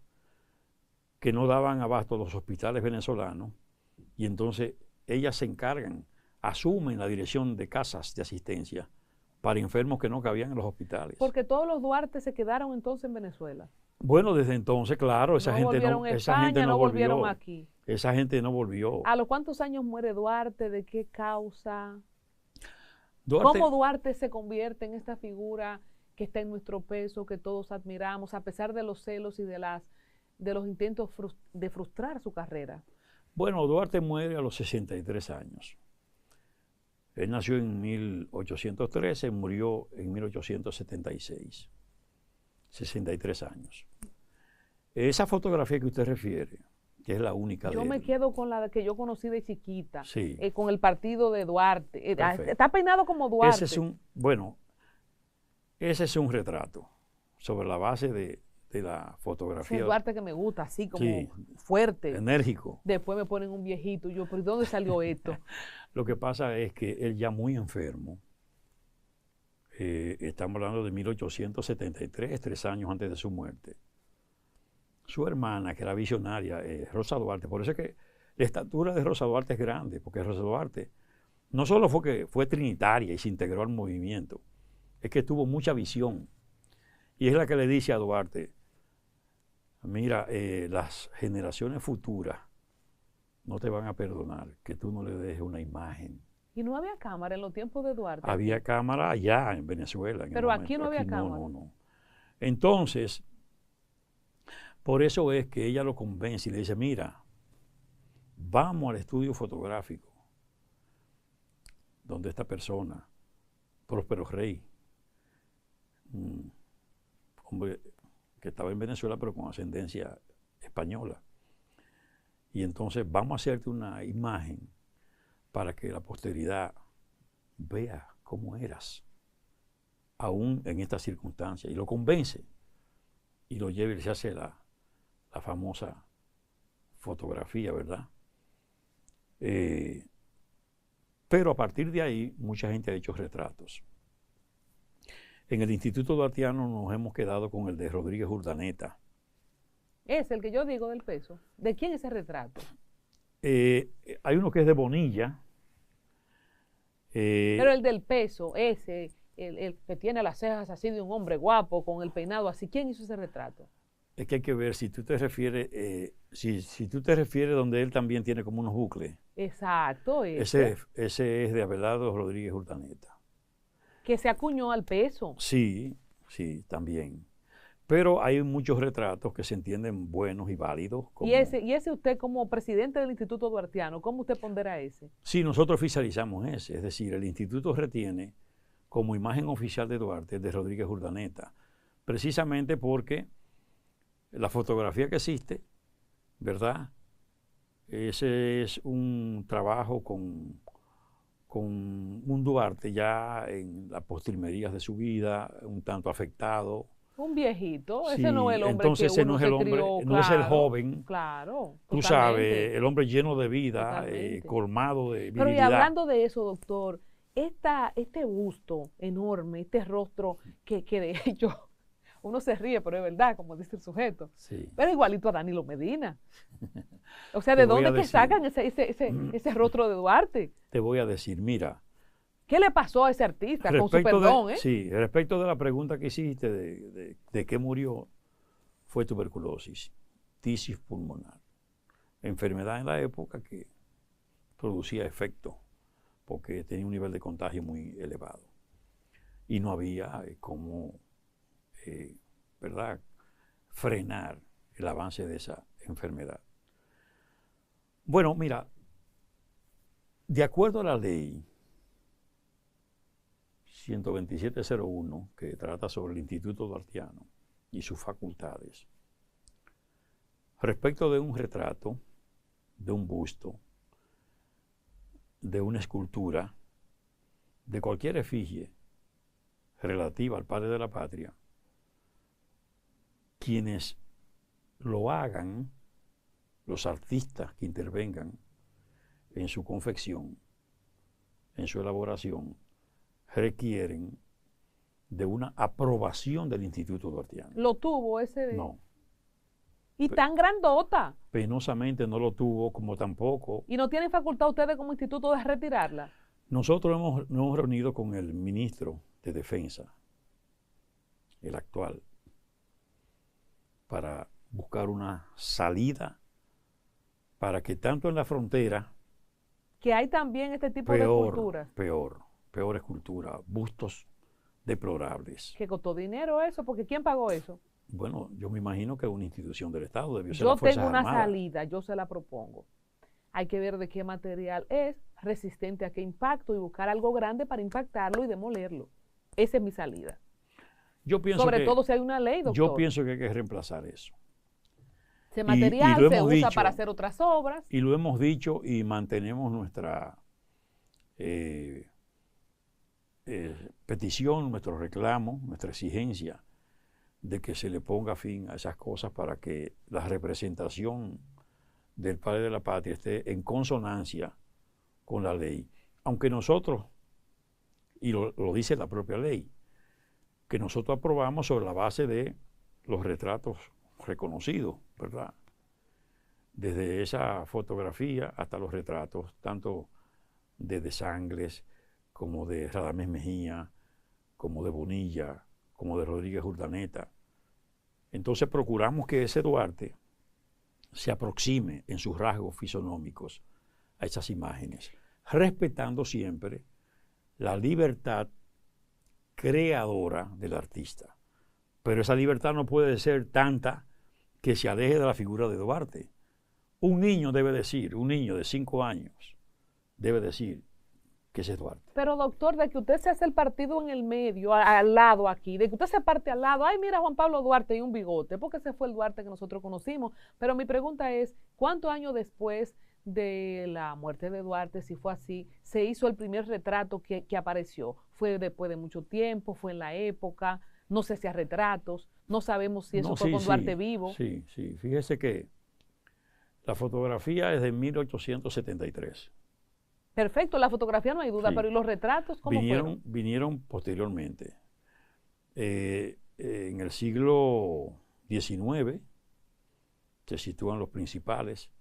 que no daban abasto a los hospitales venezolanos, y entonces ellas se encargan, asumen la dirección de casas de asistencia para enfermos que no cabían en los hospitales. Porque todos los Duarte se quedaron entonces en Venezuela. Bueno, desde entonces, claro, esa gente no volvieron volvió. Aquí. Esa gente no volvió. ¿A los cuántos años muere Duarte? ¿De qué causa? Duarte, ¿Cómo Duarte se convierte en esta figura que está en nuestro peso, que todos admiramos, a pesar de los celos y de los intentos de frustrar su carrera? Bueno, Duarte muere a los 63 años. Él nació en 1813, murió en 1876. 63 años. Esa fotografía que usted refiere, que es la única de él. Yo me quedo con la que yo conocí de chiquita, sí. Con el partido de Duarte. Está peinado como Duarte. Ese es un retrato sobre la base de la fotografía. Es un Duarte que me gusta, así como sí, fuerte. Enérgico. Después me ponen un viejito. Yo, ¿pero dónde salió esto? Lo que pasa es que él ya muy enfermo, estamos hablando de 1873, 3 años antes de su muerte. Su hermana, que era visionaria, Rosa Duarte, por eso es que la estatura de Rosa Duarte es grande, porque Rosa Duarte no solo fue que fue trinitaria y se integró al movimiento, es que tuvo mucha visión. Y es la que le dice a Duarte, mira, las generaciones futuras no te van a perdonar que tú no le dejes una imagen. ¿Y no había cámara en los tiempos de Duarte? Había cámara allá en Venezuela. Pero aquí no había cámara. No. Entonces, por eso es que ella lo convence y le dice, mira, vamos al estudio fotográfico donde esta persona, Próspero Rey, un hombre que estaba en Venezuela pero con ascendencia española. Y entonces vamos a hacerte una imagen para que la posteridad vea cómo eras, aún en estas circunstancias. Y lo convence y lo lleva y se hace la famosa fotografía, ¿verdad? Pero a partir de ahí, mucha gente ha hecho retratos. En el Instituto Duartiano nos hemos quedado con el de Rodríguez Urdaneta. Es el que yo digo del peso. ¿De quién es ese retrato? Hay uno que es de Bonilla. Pero el del peso, ese, el que tiene las cejas así de un hombre guapo, con el peinado así, ¿quién hizo ese retrato? Es que hay que ver, si tú te refieres, si tú te refieres donde él también tiene como unos bucles. Exacto. Ese es de Abelardo Rodríguez Urdaneta. Que se acuñó al peso. Sí, también. Pero hay muchos retratos que se entienden buenos y válidos. ¿Y ese usted como presidente del Instituto Duartiano, cómo usted pondera ese? Sí, nosotros oficializamos ese. Es decir, el instituto retiene como imagen oficial de Duarte de Rodríguez Urdaneta. Precisamente porque la fotografía que existe, ¿verdad? Ese es un trabajo con un Duarte ya en las postrimerías de su vida, un tanto afectado. Un viejito, sí, ese no es el hombre entonces que ese no es el hombre, crió, no es el joven. Claro. Tú sabes, el hombre lleno de vida, colmado de virilidad. Pero y hablando de eso, doctor, este busto enorme, este rostro que de hecho uno se ríe, pero es verdad, como dice el sujeto. Sí. Pero igualito a Danilo Medina. O sea, ¿de dónde que sacan ese rostro de Duarte? Te voy a decir, mira. ¿Qué le pasó a ese artista? Con su perdón, Sí, respecto de la pregunta que hiciste de qué murió, fue tuberculosis, tisis pulmonar. Enfermedad en la época que producía efecto, porque tenía un nivel de contagio muy elevado. Y no había cómo, ¿verdad?, frenar el avance de esa enfermedad. Bueno, mira, De acuerdo a la ley 127.01, que trata sobre el Instituto Duartiano y sus facultades, respecto de un retrato, de un busto, de una escultura, de cualquier efigie relativa al padre de la patria, quienes lo hagan, los artistas que intervengan en su confección, en su elaboración, requieren de una aprobación del Instituto Duartiano. ¿Lo tuvo ese? No. Y tan grandota. Penosamente no lo tuvo, como tampoco. ¿Y no tienen facultad ustedes como instituto de retirarla? Nosotros nos hemos reunido con el ministro de Defensa, el actual, para buscar una salida para que tanto en la frontera, que hay también este tipo de esculturas. Peor escultura, bustos deplorables. ¿Que costó dinero eso? Porque ¿quién pagó eso? Bueno, yo me imagino que una institución del Estado debió ser Yo las Fuerzas tengo una Armadas. salida, yo se la propongo. Hay que ver de qué material es, resistente a qué impacto y buscar algo grande para impactarlo y demolerlo. Esa es mi salida. Yo pienso Sobre que, todo si hay una ley, doctor. yo pienso que hay que reemplazar eso. Ese material lo se hemos usa dicho, para hacer otras obras. Y lo hemos dicho y mantenemos nuestra petición, nuestro reclamo, nuestra exigencia de que se le ponga fin a esas cosas para que la representación del padre de la patria esté en consonancia con la ley. Aunque nosotros, y lo dice la propia ley, que nosotros aprobamos sobre la base de los retratos reconocidos, ¿verdad? Desde esa fotografía hasta los retratos, tanto de Sangles, como de Radamés Mejía, como de Bonilla, como de Rodríguez Urdaneta. Entonces procuramos que ese Duarte se aproxime en sus rasgos fisonómicos a esas imágenes, respetando siempre la libertad creadora del artista. Pero esa libertad no puede ser tanta que se aleje de la figura de Duarte. Un niño debe decir, un niño de 5 años debe decir que ese es Duarte. Pero doctor, de que usted se hace el partido en el medio, al lado aquí, de que usted se parte al lado, ay mira Juan Pablo Duarte y un bigote, porque ese fue el Duarte que nosotros conocimos. Pero mi pregunta es, ¿cuántos años después de la muerte de Duarte, si fue así, se hizo el primer retrato que apareció? ¿Fue después de mucho tiempo? ¿Fue en la época? No se hacía retratos, no sabemos si eso fue con Duarte vivo. Sí, fíjese que la fotografía es de 1873. Perfecto, la fotografía no hay duda, Sí. pero ¿y los retratos cómo fueron? Vinieron posteriormente. En el siglo XIX se sitúan los principales,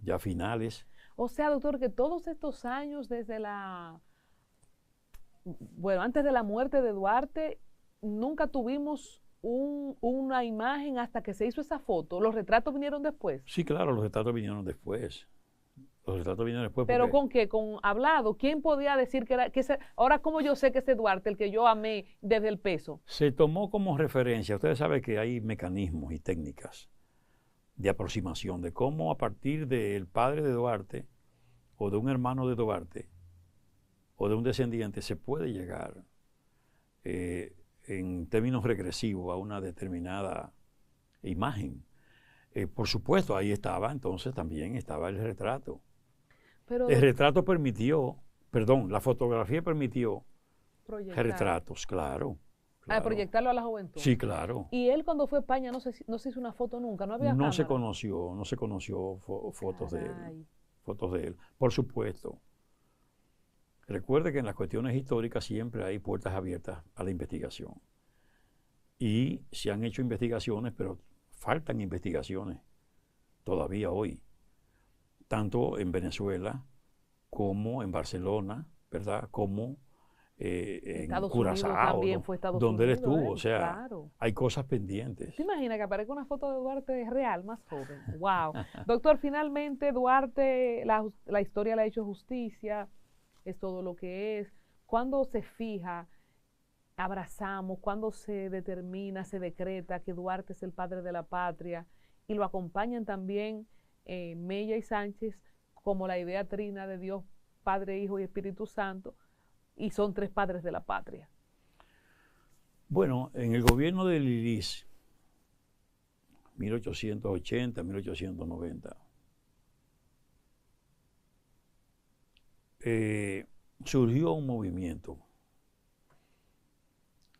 ya finales. O sea, doctor, que todos estos años desde antes de la muerte de Duarte, nunca tuvimos una imagen hasta que se hizo esa foto. ¿Los retratos vinieron después? Sí, claro, los retratos vinieron después. Los retratos vinieron después. ¿Pero porque con qué? ¿Con hablado? ¿Quién podía decir que era? Ahora, ¿cómo yo sé que ese Duarte, el que yo amé desde el peso? se tomó como referencia. Ustedes saben que hay mecanismos y técnicas de aproximación de cómo a partir del padre de Duarte o de un hermano de Duarte o de un descendiente se puede llegar en términos regresivos a una determinada imagen. Por supuesto, ahí estaba, entonces también estaba el retrato. Pero El retrato permitió, la fotografía permitió proyectar. retratos, claro. Proyectarlo a la juventud. Sí, claro. Y él cuando fue a España no se hizo una foto nunca, no había cámara. No se conoció fotos de él. Fotos de él, por supuesto. Recuerde que en las cuestiones históricas siempre hay puertas abiertas a la investigación. Y se han hecho investigaciones, pero faltan investigaciones todavía hoy. Tanto en Venezuela como en Barcelona, ¿verdad? Como en Curazao, donde él estuvo. O sea, claro, hay cosas pendientes. ¿Te imaginas que aparezca una foto de Duarte real, más joven? ¡Wow! Doctor, finalmente Duarte, la historia le ha hecho justicia, es todo lo que es. ¿Cuándo se fija, abrazamos, cuándo se determina, se decreta que Duarte es el padre de la patria y lo acompañan también Mella y Sánchez como la idea trina de Dios, Padre, Hijo y Espíritu Santo, y son tres padres de la patria. Bueno, en el gobierno de Lilis, 1880, 1890, surgió un movimiento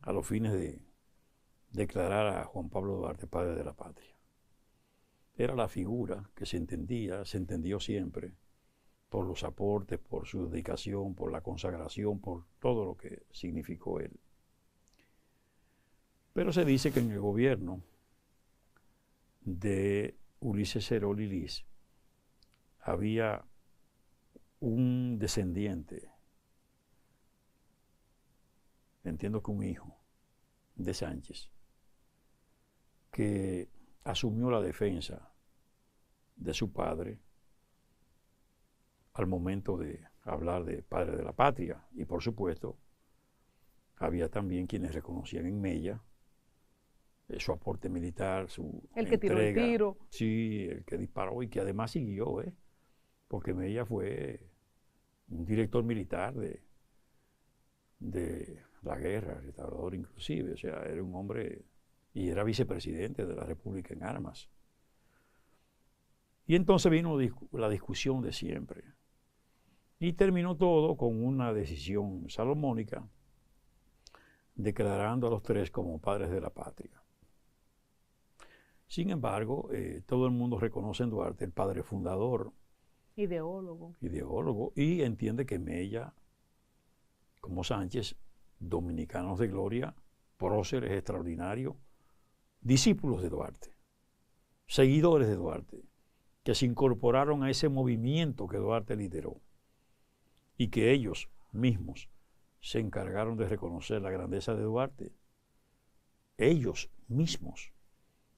a los fines de declarar a Juan Pablo Duarte padre de la patria. Era la figura que se entendió siempre por los aportes, por su dedicación, por la consagración, por todo lo que significó él. Pero se dice que en el gobierno de Ulises Serol Lilis había un descendiente, entiendo que un hijo de Sánchez, que asumió la defensa de su padre al momento de hablar de padre de la patria. Y por supuesto, había también quienes reconocían en Mella su aporte militar, su El que tiró el tiro. Sí, el que disparó y que además siguió, porque Mella fue un director militar de la guerra, restaurador inclusive, o sea, era un hombre y era vicepresidente de la República en armas. Y entonces vino la discusión de siempre. Y terminó todo con una decisión salomónica declarando a los tres como padres de la patria. Sin embargo, todo el mundo reconoce en Duarte el padre fundador. Ideólogo, y entiende que Mella, como Sánchez, dominicanos de gloria, próceres extraordinarios, discípulos de Duarte, seguidores de Duarte, que se incorporaron a ese movimiento que Duarte lideró y que ellos mismos se encargaron de reconocer la grandeza de Duarte. Ellos mismos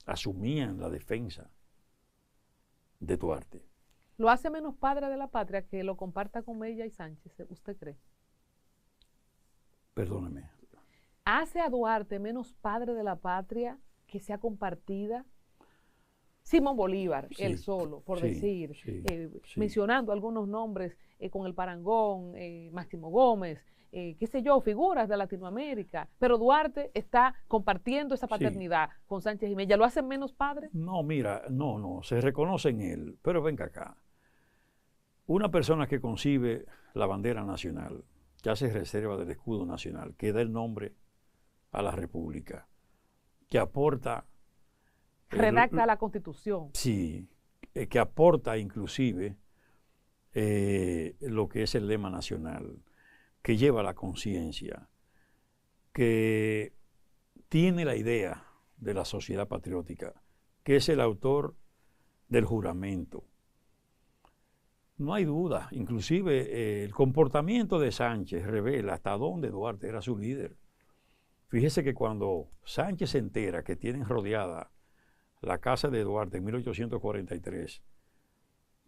asumían la defensa de Duarte. ¿Lo hace menos padre de la patria que lo comparta con Mella y Sánchez? ¿Usted cree? Perdóneme. ¿Hace a Duarte menos padre de la patria que sea compartida? Simón Bolívar, sí, él solo, por decir, mencionando algunos nombres con el Parangón, Máximo Gómez, qué sé yo, figuras de Latinoamérica, pero Duarte está compartiendo esa paternidad con Sánchez y Mella. ¿Lo hacen menos padre? No, mira, no, se reconoce en él, pero venga acá. Una persona que concibe la bandera nacional, que hace reserva del escudo nacional, que da el nombre a la República, que aporta... redacta la Constitución. Sí, que aporta inclusive lo que es el lema nacional, que lleva la conciencia, que tiene la idea de la sociedad patriótica, que es el autor del juramento. No hay duda, inclusive el comportamiento de Sánchez revela hasta dónde Duarte era su líder. Fíjese que cuando Sánchez se entera que tienen rodeada la casa de Duarte en 1843,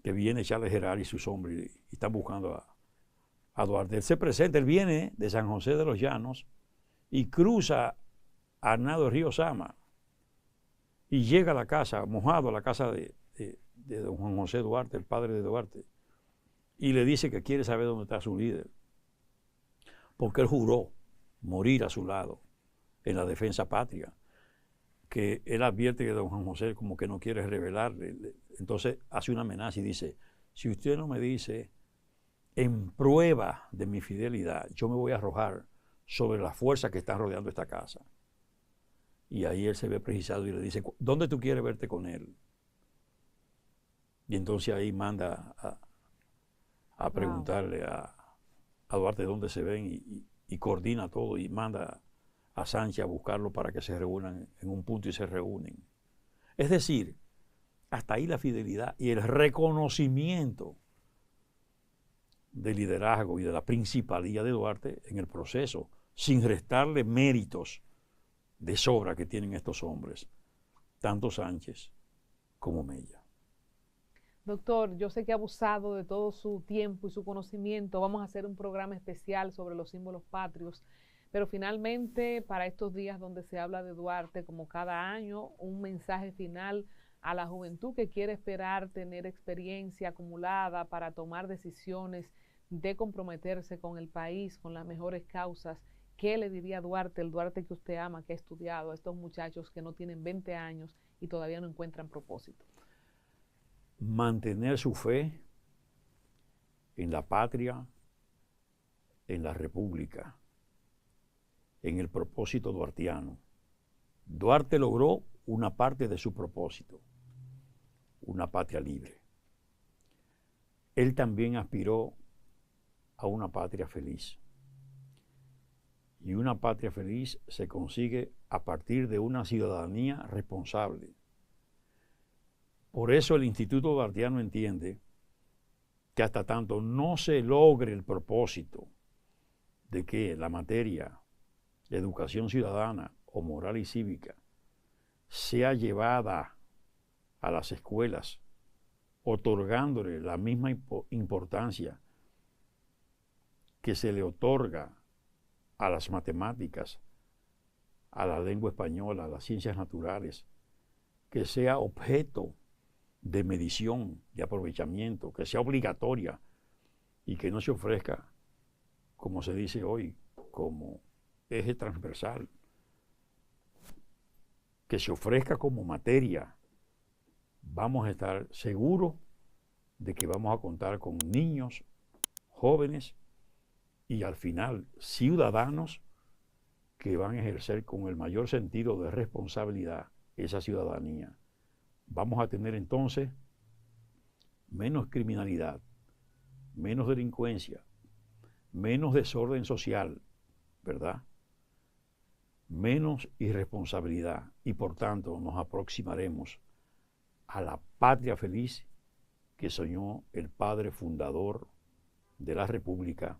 que viene Charles Gerard y sus hombres y están buscando a Duarte, él se presenta, él viene de San José de los Llanos y cruza a nado el río Sama y llega a la casa, mojado a la casa de don Juan José Duarte, el padre de Duarte, y le dice que quiere saber dónde está su líder, porque él juró morir a su lado en la defensa patria, que él advierte que don Juan José como que no quiere revelarle, entonces hace una amenaza y dice, si usted no me dice en prueba de mi fidelidad, yo me voy a arrojar sobre las fuerzas que están rodeando esta casa. Y ahí él se ve precisado y le dice, ¿dónde tú quieres verte con él? Y entonces ahí manda a preguntarle a Duarte dónde se ven y coordina todo y manda a Sánchez a buscarlo para que se reúnan en un punto y se reúnen. Es decir, hasta ahí la fidelidad y el reconocimiento del liderazgo y de la principalía de Duarte en el proceso, sin restarle méritos de sobra que tienen estos hombres, tanto Sánchez como Mella. Doctor, yo sé que ha abusado de todo su tiempo y su conocimiento. Vamos a hacer un programa especial sobre los símbolos patrios, pero finalmente para estos días donde se habla de Duarte, como cada año, un mensaje final a la juventud que quiere esperar tener experiencia acumulada para tomar decisiones de comprometerse con el país, con las mejores causas, ¿qué le diría Duarte, el Duarte que usted ama, que ha estudiado, a estos muchachos que no tienen 20 años y todavía no encuentran propósito? Mantener su fe en la patria, en la república, en el propósito duartiano. Duarte logró una parte de su propósito, una patria libre. Él también aspiró a una patria feliz. Y una patria feliz se consigue a partir de una ciudadanía responsable. Por eso el Instituto Duartiano entiende que hasta tanto no se logre el propósito de que la materia de educación ciudadana o moral y cívica sea llevada a las escuelas, otorgándole la misma importancia que se le otorga a las matemáticas, a la lengua española, a las ciencias naturales, que sea objeto de medición, de aprovechamiento, que sea obligatoria y que no se ofrezca, como se dice hoy, como eje transversal, que se ofrezca como materia. Vamos a estar seguros de que vamos a contar con niños, jóvenes y al final ciudadanos que van a ejercer con el mayor sentido de responsabilidad esa ciudadanía. Vamos a tener entonces menos criminalidad, menos delincuencia, menos desorden social, ¿verdad? Menos irresponsabilidad y por tanto nos aproximaremos a la patria feliz que soñó el padre fundador de la República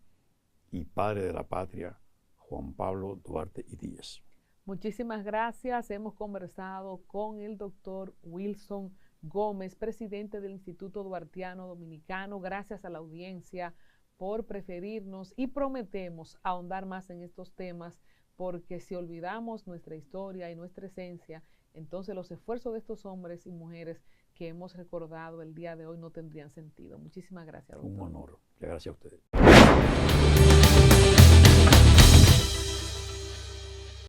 y padre de la patria, Juan Pablo Duarte y Díaz. Muchísimas gracias. Hemos conversado con el doctor Wilson Gómez, presidente del Instituto Duartiano Dominicano. Gracias a la audiencia por preferirnos y prometemos ahondar más en estos temas porque si olvidamos nuestra historia y nuestra esencia, entonces los esfuerzos de estos hombres y mujeres que hemos recordado el día de hoy no tendrían sentido. Muchísimas gracias, doctor. Un honor. Gracias a ustedes.